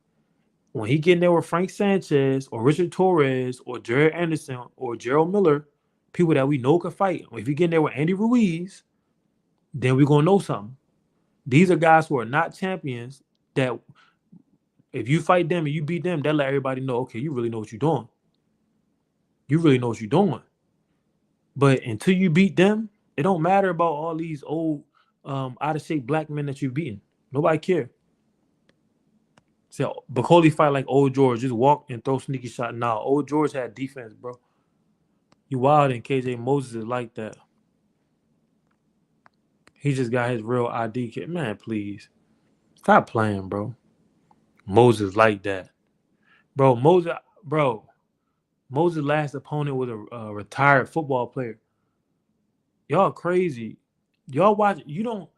Speaker 1: When he get in there with Frank Sanchez or Richard Torres or Jared Anderson or Gerald Miller, people that we know can fight. If you get in there with Andy Ruiz, then we're going to know something. These are guys who are not champions that if you fight them and you beat them, they'll let everybody know, okay, you really know what you're doing. You really know what you're doing. But until you beat them, it don't matter about all these old out of shape black men that you've beaten? Nobody care. So Bacoli fight like old George, just walk and throw sneaky shot. Nah, old George had defense, bro. You wild and KJ Moses is like that. He just got his real ID kit. Man, please. Stop playing, bro. Moses like that. Bro, Moses' last opponent was a retired football player. Y'all crazy. Y'all watch. You don't.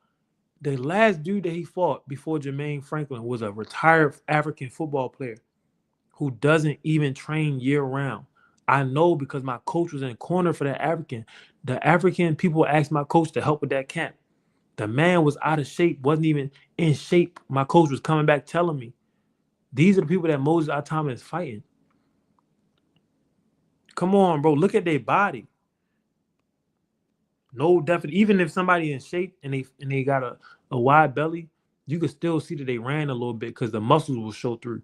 Speaker 1: The last dude that he fought before Jermaine Franklin was a retired African football player who doesn't even train year round. I know because my coach was in the corner for that African. The African people asked my coach to help with that camp. The man was out of shape, wasn't even in shape. My coach was coming back telling me, these are the people that Moses Atama is fighting. Come on, bro. Look at their body. No definite. Even if somebody in shape and they got a wide belly, you could still see that they ran a little bit because the muscles will show through.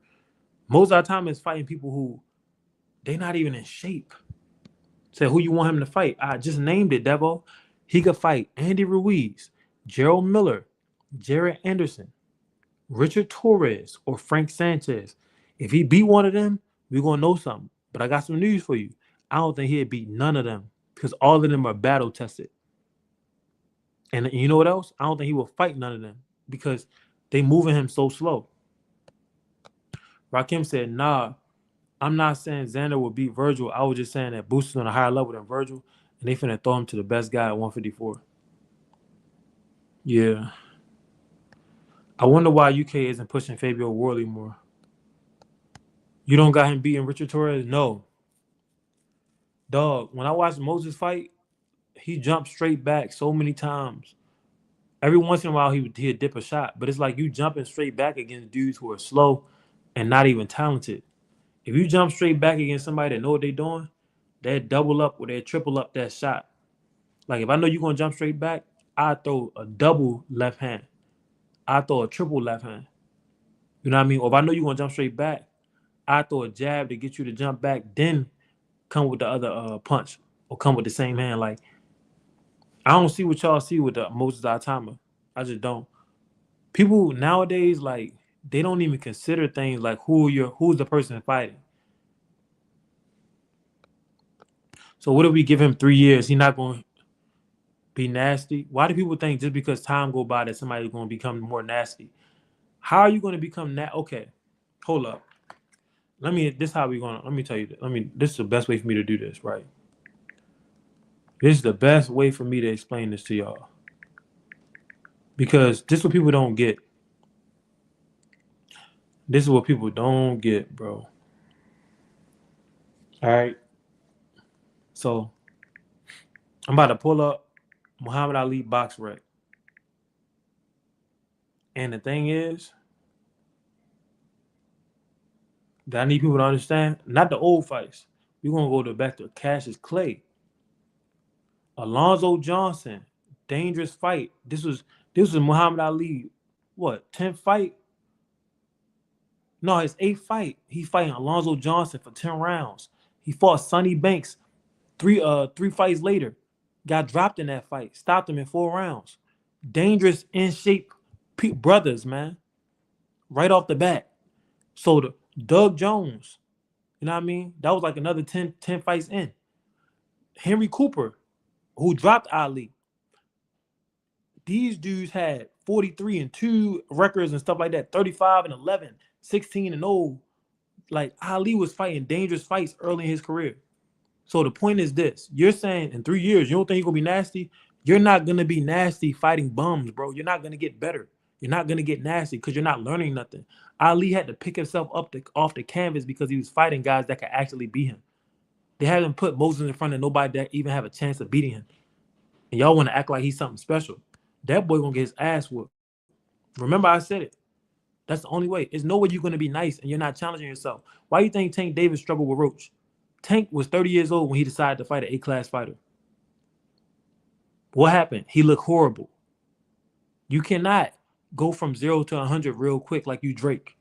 Speaker 1: Most of the time is fighting people who they're not even in shape. Say who you want him to fight. I just named it, Devo. He could fight Andy Ruiz, Gerald Miller, Jared Anderson, Richard Torres, or Frank Sanchez. If he beat one of them, we're gonna know something. But I got some news for you. I don't think he'd beat none of them because all of them are battle tested. And you know what else? I don't think he will fight none of them because they moving him so slow. Rakim said, nah, I'm not saying Xander will beat Virgil. I was just saying that Booster's on a higher level than Virgil, and they finna throw him to the best guy at 154. Yeah. I wonder why UK isn't pushing Fabio Worley more. You don't got him beating Richard Torres? No. Dog, when I watched Moses fight, he jumped straight back so many times. Every once in a while, he'd dip a shot, but it's like you jumping straight back against dudes who are slow and not even talented. If you jump straight back against somebody that know what they're doing, they'll double up or they'll triple up that shot. Like if I know you're gonna jump straight back, I throw a double left hand. I throw a triple left hand. You know what I mean? Or if I know you're gonna jump straight back, I throw a jab to get you to jump back, then come with the other punch or come with the same hand. Like I don't see what y'all see with the Moses Atama. I just don't. People nowadays like they don't even consider things like who's the person fighting. So what if we give him 3 years? He not going to be nasty. Why do people think just because time go by that somebody's going to become more nasty? How are you going to become Okay, hold up. Let me tell you this. This is the best way for me to do this, right? This is the best way for me to explain this to y'all. Because this is what people don't get. This is what people don't get, bro. All right. So I'm about to pull up Muhammad Ali box rec. And the thing is that I need people to understand, not the old fights. We're gonna go back to Cassius Clay. Alonzo Johnson, dangerous fight. This was Muhammad Ali, what, 10th fight? No, his 8th fight. He fighting Alonzo Johnson for 10 rounds. He fought Sonny Banks three fights later. Got dropped in that fight. Stopped him in 4 rounds. Dangerous, in shape brothers, man. Right off the bat. So the Doug Jones, you know what I mean? That was like another 10 fights in. Henry Cooper, who dropped Ali. These dudes had 43-2 records and stuff like that, 35-11, 16-0. Like Ali was fighting dangerous fights early in his career. So the point is this: you're saying in 3 years you don't think you're gonna be nasty? You're not gonna be nasty fighting bums, bro. You're not gonna get better. You're not gonna get nasty because you're not learning nothing. Ali had to pick himself up off the canvas because he was fighting guys that could actually beat him. They haven't put Moses in front of nobody that even have a chance of beating him. And y'all want to act like he's something special. That boy gonna get his ass whooped. Remember I said it. That's the only way. There's no way you're gonna be nice and you're not challenging yourself. Why do you think Tank Davis struggled with Roach? Tank was 30 years old when he decided to fight an A-class fighter. What happened? He looked horrible. You cannot go from 0 to 100 real quick like you Drake.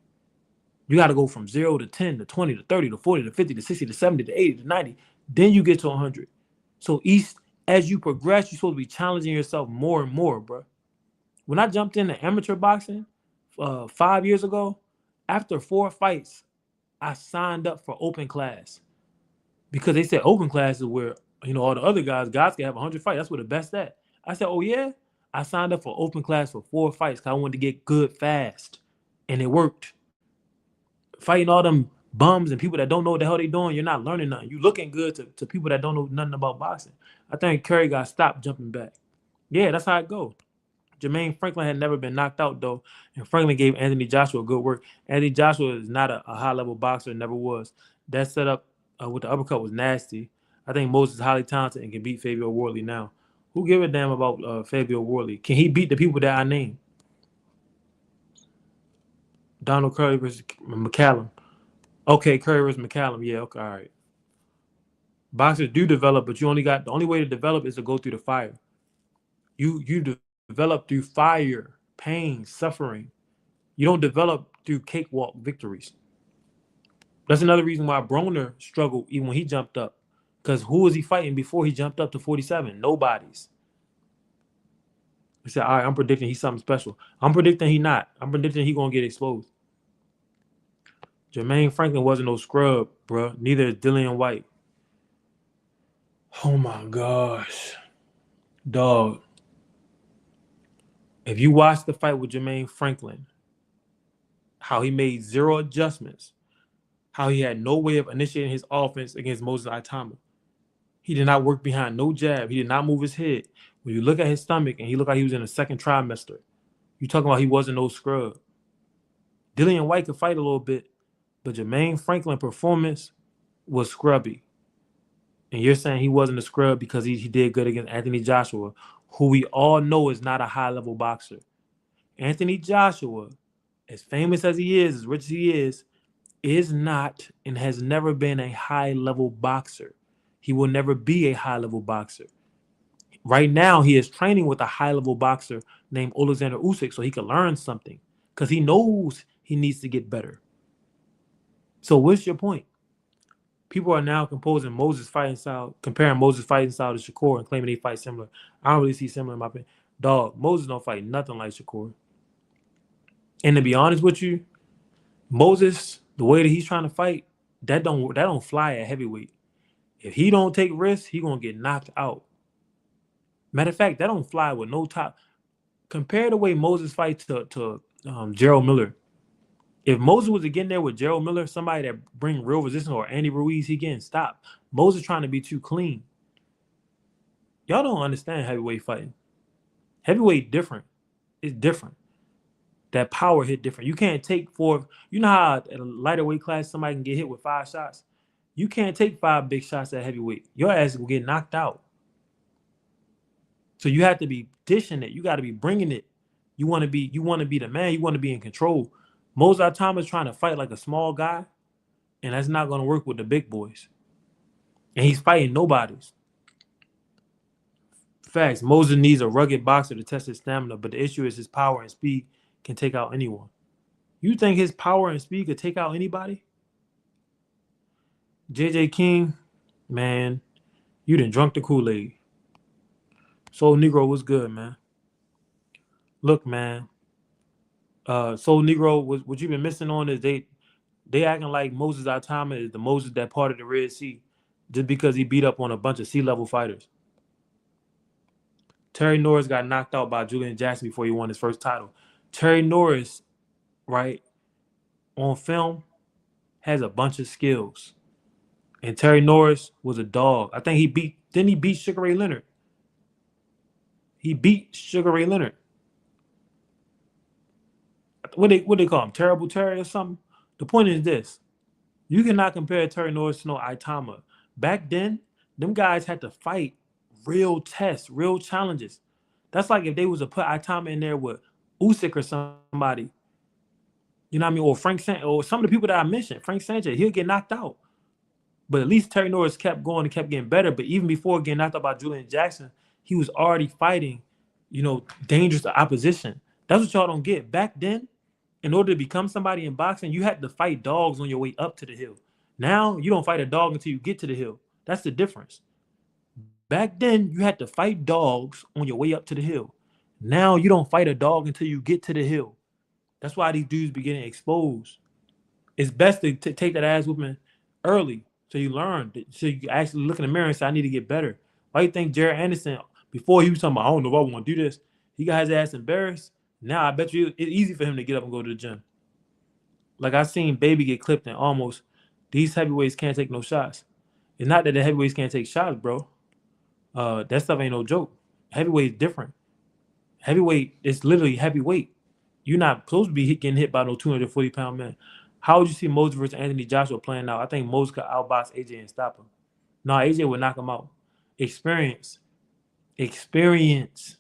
Speaker 1: You got to go from 0 to 10 to 20 to 30 to 40 to 50 to 60 to 70 to 80 to 90. Then you get to 100. So as you progress, you're supposed to be challenging yourself more and more, bro. When I jumped into amateur boxing 5 years ago, after 4 fights, I signed up for open class because they said open class is where all the other guys can have 100 fights. That's where the best at. I said, oh yeah. I signed up for open class for 4 fights because I wanted to get good fast, and it worked. Fighting all them bums and people that don't know what the hell they doing, you're not learning nothing. You looking good to people that don't know nothing about boxing. I think Curry got stopped jumping back. Yeah, that's how it goes. Jermaine Franklin had never been knocked out though, and Franklin gave Anthony Joshua good work. Anthony Joshua is not a high level boxer, never was. That setup with the uppercut was nasty. I think Moses is highly talented and can beat Fabio Wardley now. Who give a damn about Fabio Wardley? Can he beat the people that I named? Donald Curry versus McCallum. Okay, Curry versus McCallum. Yeah, okay, all right. Boxers do develop, but the only way to develop is to go through the fire. You develop through fire, pain, suffering. You don't develop through cakewalk victories. That's another reason why Broner struggled even when he jumped up. Because who was he fighting before he jumped up to 47? Nobody's. He said, all right, I'm predicting he's something special. I'm predicting he not. I'm predicting he gonna get exposed. Jermaine Franklin wasn't no scrub, bro. Neither is Dillian White. Oh my gosh. Dog. If you watch the fight with Jermaine Franklin, how he made zero adjustments, how he had no way of initiating his offense against Moses Itama. He did not work behind no jab. He did not move his head. When you look at his stomach and he looked like he was in the second trimester, you talking about he wasn't no scrub. Dillian White could fight a little bit, but Jermaine Franklin performance was scrubby. And you're saying he wasn't a scrub because he did good against Anthony Joshua, who we all know is not a high-level boxer. Anthony Joshua, as famous as he is, as rich as he is not and has never been a high-level boxer. He will never be a high-level boxer. Right now, he is training with a high-level boxer named Alexander Usyk so he can learn something because he knows he needs to get better. So what's your point? People are now comparing Moses' fighting style to Shakur and claiming they fight similar. I don't really see similar in my opinion. Dog, Moses don't fight nothing like Shakur. And to be honest with you, Moses, the way that he's trying to fight, that don't fly at heavyweight. If he don't take risks, he gonna get knocked out. Matter of fact, that don't fly with no top. Compare the way Moses fights to Gerald Miller. If Moses was to get in there with Gerald Miller, somebody that bring real resistance, or Andy Ruiz, he getting stopped. Moses trying to be too clean. Y'all don't understand heavyweight fighting. Heavyweight different. It's different. That power hit different. You can't take four. You know how at a lighter weight class somebody can get hit with 5 shots? You can't take 5 big shots at heavyweight. Your ass will get knocked out. So you have to be dishing it. You got to be bringing it. You want to be the man. You want to be in control. Moses Thomas trying to fight like a small guy, and that's not going to work with the big boys. And he's fighting nobodies. Facts. Moses needs a rugged boxer to test his stamina, but the issue is his power and speed can take out anyone. You think his power and speed could take out anybody? JJ King, man, you done drunk the Kool-Aid. Soul Negro was good, man. Look, man. Soul Negro, what you've been missing on is they acting like Moses Itama is the Moses that parted the Red Sea just because he beat up on a bunch of sea-level fighters. Terry Norris got knocked out by Julian Jackson before he won his first title. Terry Norris, right, on film, has a bunch of skills. And Terry Norris was a dog. I think he beat Sugar Ray Leonard. He beat Sugar Ray Leonard. What they call him? Terrible Terry or something? The point is this. You cannot compare Terry Norris to no Itama. Back then, them guys had to fight real tests, real challenges. That's like if they was to put Itama in there with Usyk or somebody. You know what I mean? Or Frank Sanchez, or some of the people that I mentioned. Frank Sanchez, he'll get knocked out. But at least Terry Norris kept going and kept getting better. But even before getting knocked out by Julian Jackson, he was already fighting, dangerous opposition. That's what y'all don't get. Back then, in order to become somebody in boxing, you had to fight dogs on your way up to the hill. Now, you don't fight a dog until you get to the hill. That's the difference. Back then, you had to fight dogs on your way up to the hill. Now you don't fight a dog until you get to the hill. That's why these dudes be getting exposed. It's best to take that ass whooping early so you learn. So you actually look in the mirror and say, I need to get better. Why you think Jared Anderson, before he was talking about, I don't know if I want to do this, he got his ass embarrassed. Now I bet you it's easy for him to get up and go to the gym. Like I seen Baby get clipped and almost these heavyweights can't take no shots. It's not that the heavyweights can't take shots, bro. That stuff ain't no joke. Heavyweight is different. Heavyweight is literally heavyweight. You're not supposed to be getting hit by no 240-pound man. How would you see Moses versus Anthony Joshua playing out? I think Moses could outbox AJ and stop him. No, AJ would knock him out. Experience. Experience.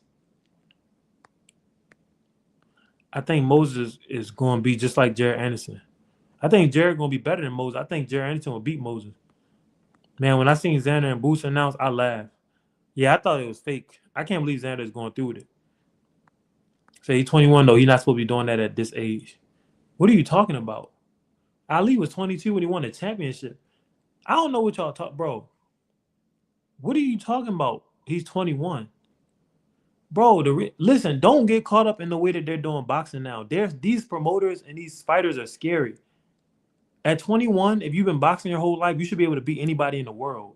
Speaker 1: I think Moses is going to be just like Jared Anderson. I think Jared going to be better than Moses. I think Jared Anderson will beat Moses. Man, when I seen Xander and Boots announced, I laughed. Yeah, I thought it was fake. I can't believe Xander is going through with it. Say he's 21 though. He's not supposed to be doing that at this age. What are you talking about? Ali was 22 when he won the championship. I don't know what y'all talk, bro. What are you talking about? He's 21. Bro, listen, don't get caught up in the way that they're doing boxing now. These promoters and these fighters are scary. At 21, if you've been boxing your whole life, you should be able to beat anybody in the world.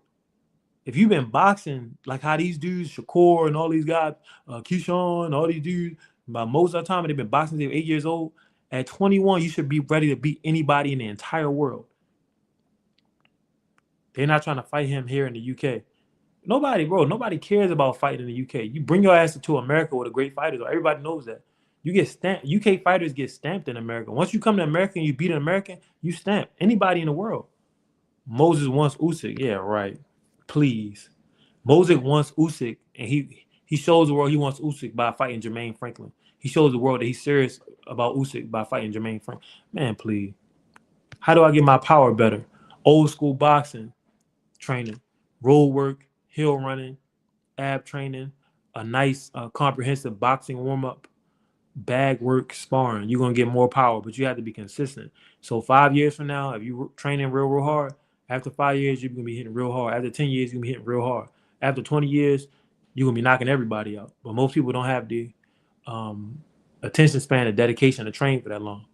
Speaker 1: If you've been boxing, like how these dudes, Shakur and all these guys, Keyshawn, all these dudes, by most of the time they've been boxing since they were 8 years old. At 21, you should be ready to beat anybody in the entire world. They're not trying to fight him here in the UK. Nobody cares about fighting in the UK. You bring your ass to America with a great fighters. Everybody knows that. You get stamped. UK fighters get stamped in America. Once you come to America and you beat an American, you stamp anybody in the world. Moses wants Usyk. Yeah, right. Please. Moses wants Usyk, and he shows the world he wants Usyk by fighting Jermaine Franklin. He shows the world that he's serious about Usyk by fighting Jermaine Franklin. Man, please. How do I get my power better? Old school boxing training, road work, hill running, ab training, a nice comprehensive boxing warm-up, bag work, sparring. You're going to get more power, but you have to be consistent. So 5 years from now, if you're training real hard, after 5 years, you're going to be hitting real hard. After 10 years, you're going to be hitting real hard. After 20 years, you're going to be knocking everybody out. But most people don't have the attention span and dedication to train for that long.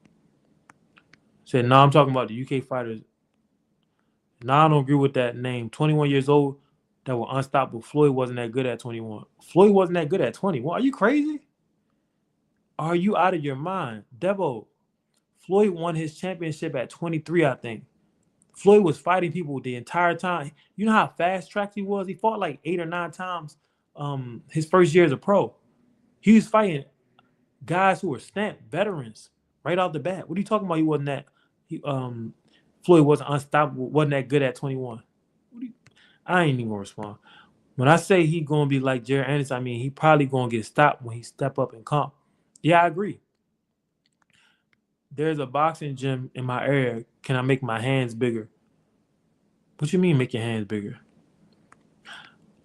Speaker 1: Said, no, I'm talking about the UK fighters. No, I don't agree with that name. 21 years old, that were unstoppable. Floyd wasn't that good at 21. Floyd wasn't that good at 21. Are you crazy? Are you out of your mind? Devo, Floyd won his championship at 23, I think. Floyd was fighting people the entire time. You know how fast tracked he was? He fought like 8 or 9 times his first year as a pro. He was fighting guys who were stamped veterans right off the bat. What are you talking about? He wasn't that. Floyd wasn't unstoppable, wasn't that good at 21. I ain't even gonna respond. When I say he gonna be like Jared Anderson, I mean he probably gonna get stopped when he step up and comp. Yeah, I agree. There's a boxing gym in my area. Can I make my hands bigger? What you mean make your hands bigger?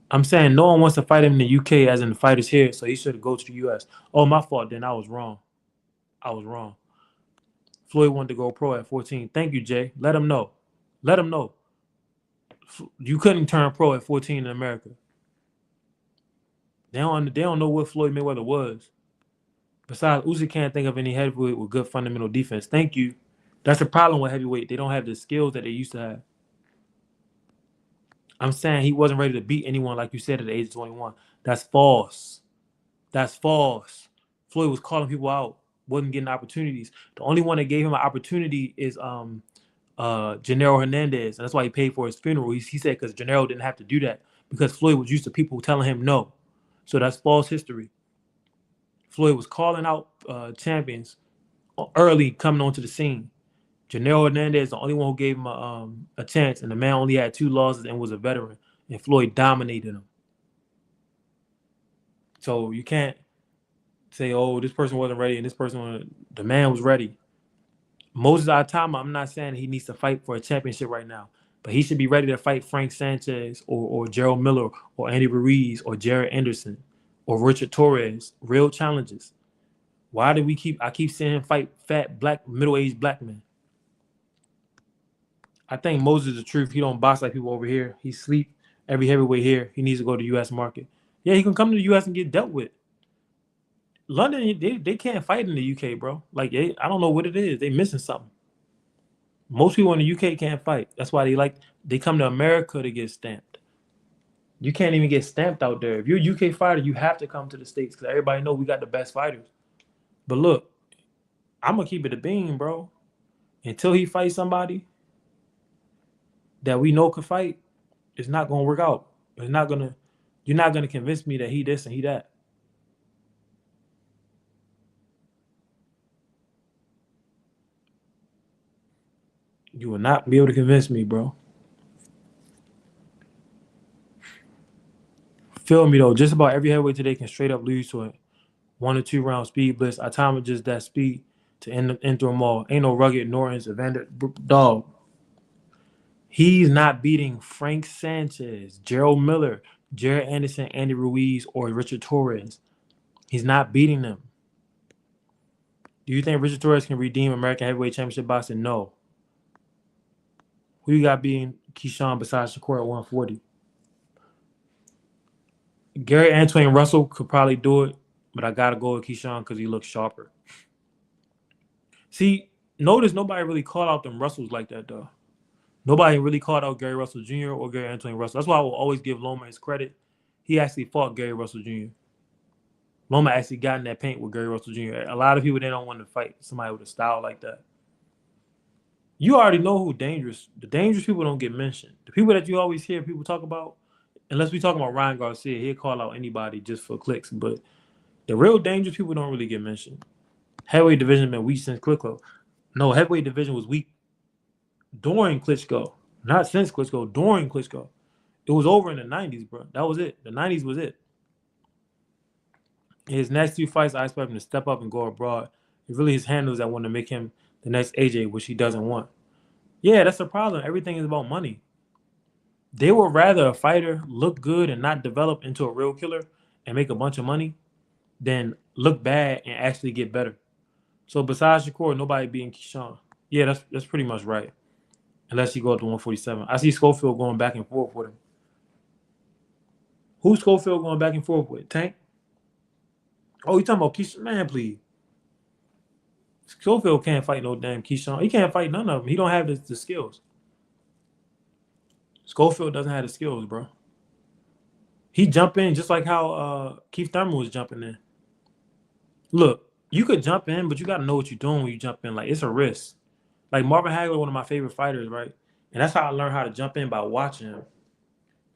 Speaker 1: I'm saying no one wants to fight him in the UK as in the fighters here, so he should go to the US. Oh, my fault then. I was wrong. Floyd wanted to go pro at 14. Thank you, Jay. Let him know. You couldn't turn pro at 14 in America. They don't know what Floyd Mayweather was. Besides, Usyk can't think of any heavyweight with good fundamental defense. Thank you. That's the problem with heavyweight. They don't have the skills that they used to have. I'm saying he wasn't ready to beat anyone, like you said, at the age of 21. That's false. Floyd was calling people out, wasn't getting opportunities. The only one that gave him an opportunity is Gennaro Hernandez, and that's why he paid for his funeral. He said because Gennaro didn't have to do that because Floyd was used to people telling him no. So that's false history. Floyd was calling out champions early coming onto the scene. Gennaro Hernandez is the only one who gave him a chance, and the man only had 2 losses and was a veteran, and Floyd dominated him. So you can't say, oh, this person wasn't ready and this person wasn't. The man was ready. Moses Atama, I'm not saying he needs to fight for a championship right now, but he should be ready to fight Frank Sanchez or Gerald Miller or Andy Ruiz or Jared Anderson or Richard Torres. Real challenges. Why do I keep seeing him fight fat, black, middle-aged black men? I think Moses is the truth. He don't box like people over here. He sleep every heavyweight here. He needs to go to the U.S. market. Yeah, he can come to the U.S. and get dealt with. London, they can't fight in the UK, bro. Like I don't know what it is. They missing something. Most people in the UK can't fight. That's why they come to America to get stamped. You can't even get stamped out there. If you're a UK fighter, you have to come to the States because everybody know we got the best fighters. But look, I'm gonna keep it a bean, bro. Until he fights somebody that we know can fight, it's not gonna work out. It's not gonna. You're not gonna convince me that he this and he that. You will not be able to convince me, bro. Feel me though. Just about every heavyweight today can straight up lose to a 1 or 2 round speed blitz. I time it just that speed to end through them all. Ain't no rugged Nortons, Evander dog. He's not beating Frank Sanchez, Gerald Miller, Jared Anderson, Andy Ruiz, or Richard Torres. He's not beating them. Do you think Richard Torres can redeem American Heavyweight Championship boxing? No. Who you got beating Keyshawn besides Shakur at 140? Gary Antoine Russell could probably do it, but I gotta go with Keyshawn because he looks sharper. See, notice nobody really called out them Russells like that though. Nobody really called out Gary Russell Jr. or Gary Antoine Russell. That's why I will always give Loma his credit. He actually fought Gary Russell Jr. Loma actually got in that paint with Gary Russell Jr. A lot of people, they don't want to fight somebody with a style like that. You already know who dangerous. The dangerous people don't get mentioned. The people that you always hear people talk about, unless we talk about Ryan Garcia, he'll call out anybody just for clicks. But the real dangerous people don't really get mentioned. Heavyweight division been weak since Klitschko. No, heavyweight division was weak during Klitschko. Not since Klitschko, during Klitschko. It was over in the 90s, bro. That was it. The 90s was it. In his next 2 fights, I expect him to step up and go abroad. It's really his handles that want to make him the next AJ, which he doesn't want. Yeah, that's the problem. Everything is about money. They would rather a fighter look good and not develop into a real killer and make a bunch of money than look bad and actually get better. So besides Shakur, nobody beating Keyshawn. Yeah, that's pretty much right. Unless you go up to 147. I see Schofield going back and forth with him. Who's Schofield going back and forth with? Tank? Oh, you talking about Keyshawn? Man, please. Schofield can't fight no damn Keyshawn. He can't fight none of them. He don't have the skills. Schofield doesn't have the skills, bro. He jump in just like how Keith Thurman was jumping in. Look, you could jump in, but you got to know what you're doing when you jump in. Like, it's a risk. Like Marvin Hagler, one of my favorite fighters, right? And that's how I learned how to jump in by watching him.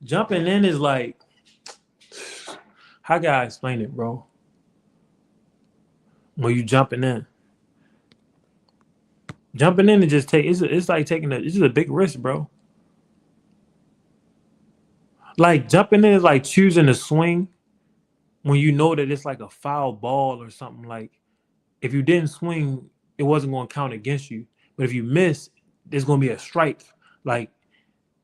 Speaker 1: Jumping in is like, how can I explain it, bro? When you jumping in. Jumping in and just it's like taking it's just a big risk, bro. Like jumping in is like choosing to swing when you know that it's like a foul ball or something. Like if you didn't swing, it wasn't going to count against you. But if you miss, there's going to be a strike. Like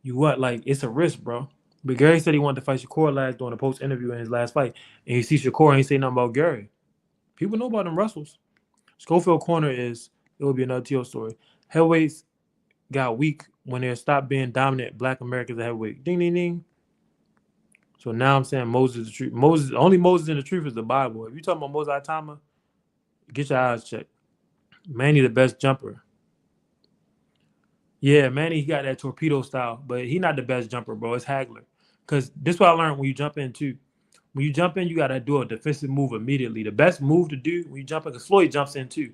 Speaker 1: like it's a risk, bro. But Gary said he wanted to fight Shakur last during the post interview in his last fight, and you see Shakur and he say nothing about Gary. People know about them Russells. Schofield corner it will be another TL story. Heavyweights got weak when they stopped being dominant Black Americans at heavyweight. Ding, ding, ding. So now I'm saying Moses is the truth. Only Moses in the truth is the Bible. If you're talking about Moses Itama, get your eyes checked. Manny the best jumper. Yeah, Manny, he got that torpedo style, but he not the best jumper, bro. It's Hagler. Because this is what I learned when you jump in, too. When you jump in, you got to do a defensive move immediately. The best move to do when you jump in, because Floyd jumps in, too.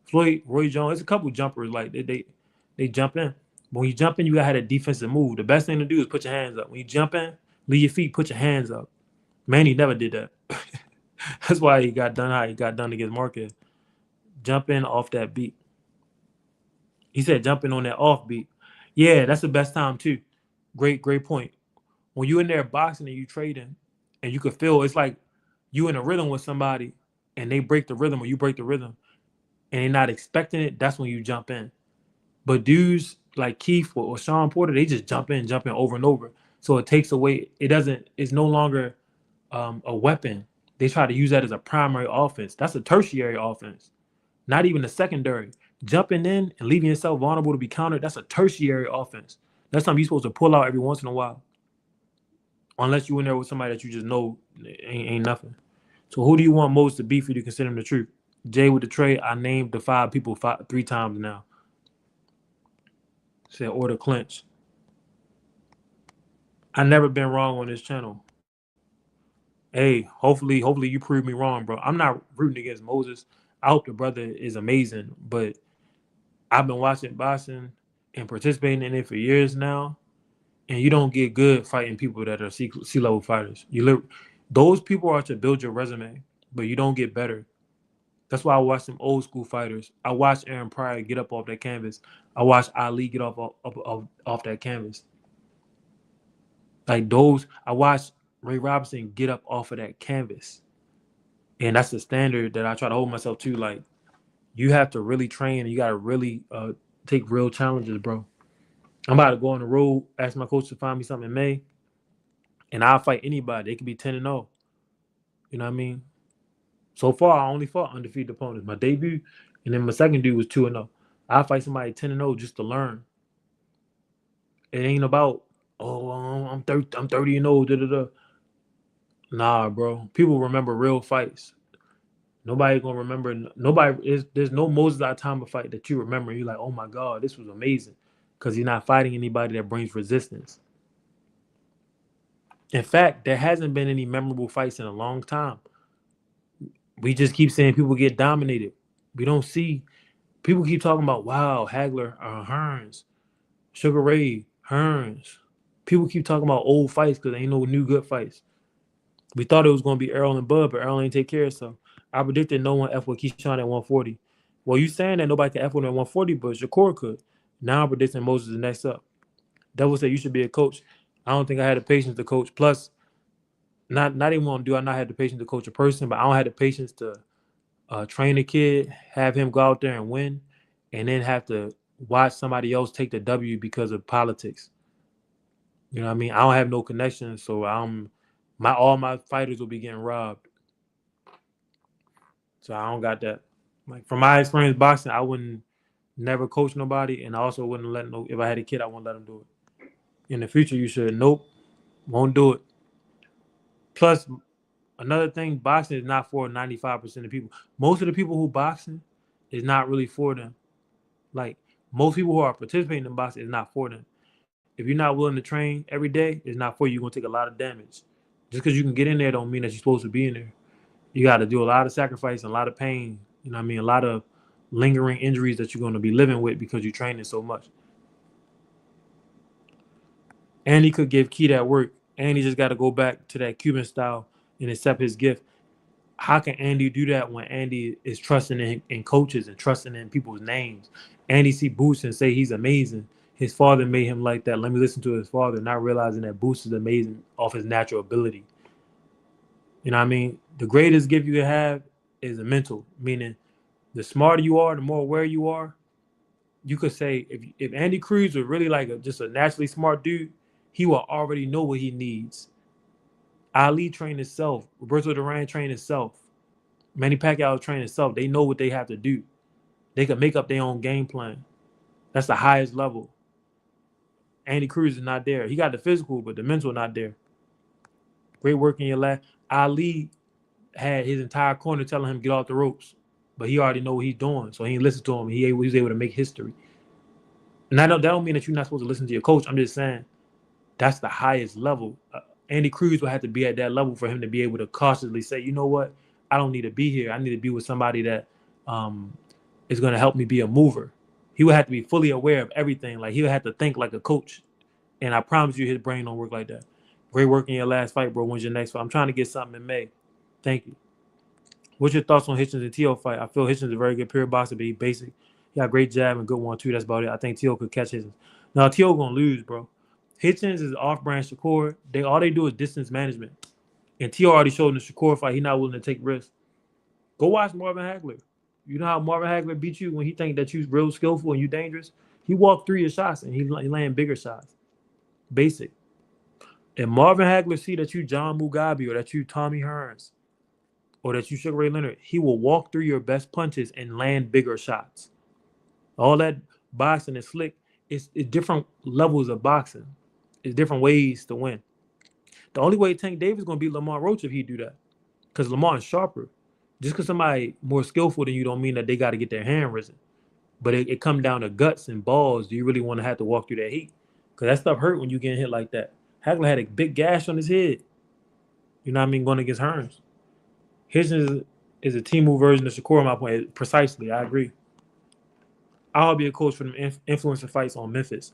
Speaker 1: Floyd, Roy Jones, there's a couple jumpers, like, they jump in. But when you jump in, you got to have a defensive move. The best thing to do is put your hands up. When you jump in, leave your feet, put your hands up. Manny never did that. That's why he got done how he got done against Marquez. Jump in off that beat. He said jumping on that off beat. Yeah, that's the best time too. Great point. When you in there boxing and you trading and you can feel it's like you in a rhythm with somebody and they break the rhythm or you break the rhythm and they're not expecting it, that's when you jump in. But dudes like Keith or Sean Porter, they just jump in over and over. So it takes away, it's no longer a weapon. They try to use that as a primary offense. That's a tertiary offense, not even a secondary. Jumping in and leaving yourself vulnerable to be countered, that's a tertiary offense. That's something you're supposed to pull out every once in a while. Unless you're in there with somebody that you just know ain't nothing. So who do you want most to beat for you to consider him the truth? Jay with the trade, I named the 5 people 3 times now. Said order clinch. I never been wrong on this channel. Hey, hopefully you prove me wrong, bro. I'm not rooting against Moses. I hope the brother is amazing, but I've been watching boxing and participating in it for years now, and you don't get good fighting people that are C-level fighters. Those people are to build your resume, but you don't get better. That's why I watch some old school fighters. I watched Aaron Pryor get up off that canvas. I watched Ali get off that canvas. Like those, I watched Ray Robinson get up off of that canvas. And that's the standard that I try to hold myself to. Like, you have to really train and you got to really take real challenges, bro. I'm about to go on the road, ask my coach to find me something in May, and I'll fight anybody. They could be 10-0. You know what I mean? So far, I only fought undefeated opponents. My debut, and then my second dude was 2-0. I'll fight somebody 10-0 just to learn. It ain't about, oh, I'm 30-0, da-da-da. Nah, bro. People remember real fights. Nobody gonna remember. There's no Moses Atama fight that you remember. You're like, oh my God, this was amazing, because you're not fighting anybody that brings resistance. In fact, there hasn't been any memorable fights in a long time. We just keep saying people get dominated. We don't see people keep talking about wow, Hagler, Hearns, Sugar Ray, Hearns. People keep talking about old fights because ain't no new good fights. We thought it was going to be Errol and Bud, but Errol ain't take care of himself. I predicted no one F with Keyshawn at 140. Well, you saying that nobody can F with him at 140, but Shakur could. Now I'm predicting Moses is next up. Devil said you should be a coach. I don't think I had the patience to coach. Plus, not even want to do. I not have the patience to coach a person, but I don't have the patience to train a kid, have him go out there and win, and then have to watch somebody else take the W because of politics. You know what I mean? I don't have no connections, so all my fighters will be getting robbed. So I don't got that. Like from my experience boxing, I wouldn't never coach nobody, and I also wouldn't let no. If I had a kid, I wouldn't let him do it. In the future, you should. Nope, won't do it. Plus, another thing, boxing is not for 95% of people. Most of the people who boxing is not really for them. Like most people who are participating in boxing is not for them. If you're not willing to train every day, it's not for you. You're gonna take a lot of damage. Just because you can get in there don't mean that you're supposed to be in there. You got to do a lot of sacrifice and a lot of pain. You know what I mean? A lot of lingering injuries that you're going to be living with because you're training so much. And he could give Key that work. And he just got to go back to that Cuban style and accept his gift. How can Andy do that when Andy is trusting in coaches and trusting in people's names? Andy see Boots and say he's amazing. His father made him like that. Let me listen to his father, not realizing that Boots is amazing off his natural ability. You know what I mean? The greatest gift you can have is the mental, meaning the smarter you are, the more aware you are. You could say if Andy Cruz was really like just a naturally smart dude, he will already know what he needs. Ali trained himself. Roberto Duran trained himself. Manny Pacquiao trained himself. They know what they have to do. They could make up their own game plan. That's the highest level. Andy Cruz is not there. He got the physical, but the mental not there. Great work in your last. Ali had his entire corner telling him get off the ropes, but he already know what he's doing, so he didn't listen to him. He was able to make history. And that don't mean that you're not supposed to listen to your coach. I'm just saying that's the highest level. Andy Cruz would have to be at that level for him to be able to cautiously say, you know what, I don't need to be here. I need to be with somebody that is going to help me be a mover. He would have to be fully aware of everything. Like he would have to think like a coach. And I promise you, his brain don't work like that. Great work in your last fight, bro. When's your next fight? I'm trying to get something in May. Thank you. What's your thoughts on Hitchens and T.O. fight? I feel Hitchens is a very good period boxer, but he's basic. He got a great jab and good one, too. That's about it. I think T.O. could catch Hitchens. Now, T.O. going to lose, bro. Hitchens is off-brand Shakur. All they do is distance management. And T.O. already showed in the Shakur fight he's not willing to take risks. Go watch Marvin Hagler. You know how Marvin Hagler beat you when he think that you're real skillful and you dangerous? He walked through your shots and he laying bigger shots. Basic. And Marvin Hagler see that you John Mugabe or that you Tommy Hearns or that you Sugar Ray Leonard, he will walk through your best punches and land bigger shots. All that boxing is slick. It's different levels of boxing. It's different ways to win. The only way Tank Davis is going to beat Lamar Roach if he do that. because Lamar is sharper. Just because somebody more skillful than you don't mean that they got to get their hand risen. But it come down to guts and balls. Do you really want to have to walk through that heat? Because that stuff hurt when you getting hit like that. Hagler had a big gash on his head. You know what I mean? Going against Hearns. His is a Timu version of Shakur, my point. Precisely, I agree. I'll be a coach for them influencer fights on Memphis.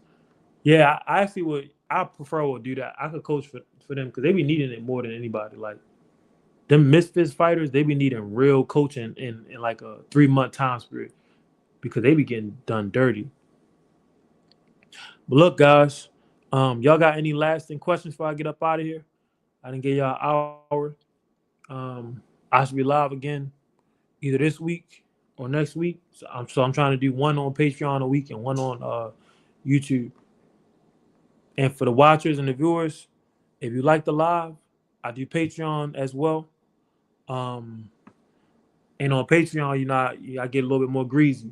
Speaker 1: Yeah, I actually would. I prefer would do that. I could coach for them because they be needing it more than anybody. Like them Misfits fighters, they be needing real coaching in like a 3 month time period because they be getting done dirty. But look, guys, y'all got any lasting questions before I get up out of here? I didn't get y'all an hour. I should be live again either this week or next week. So I'm trying to do one on Patreon a week and one on YouTube. And for the watchers and the viewers, if you like the live, I do Patreon as well. Um, and on Patreon, I get a little bit more greasy.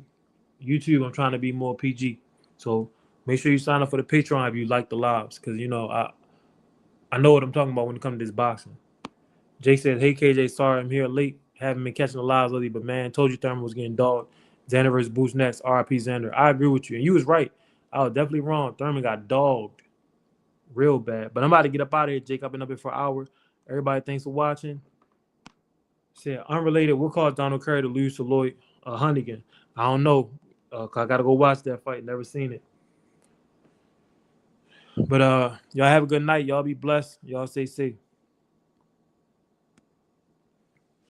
Speaker 1: YouTube, I'm trying to be more PG. So make sure you sign up for the Patreon if you like the lives, because I know what I'm talking about when it comes to this boxing. Jay says, "Hey KJ, sorry I'm here late. Haven't been catching the lives lately, but man, told you Thurman was getting dogged. Xander versus Boots next. RIP Xander. I agree with you, and you was right. I was definitely wrong. Thurman got dogged real bad. But I'm about to get up out of here, Jake. I've been up here for an hour. Everybody, thanks for watching. Said unrelated. What caused Donald Curry to lose to Lloyd Hunnigan? I don't know. I gotta go watch that fight. Never seen it. But y'all have a good night. Y'all be blessed. Y'all stay safe.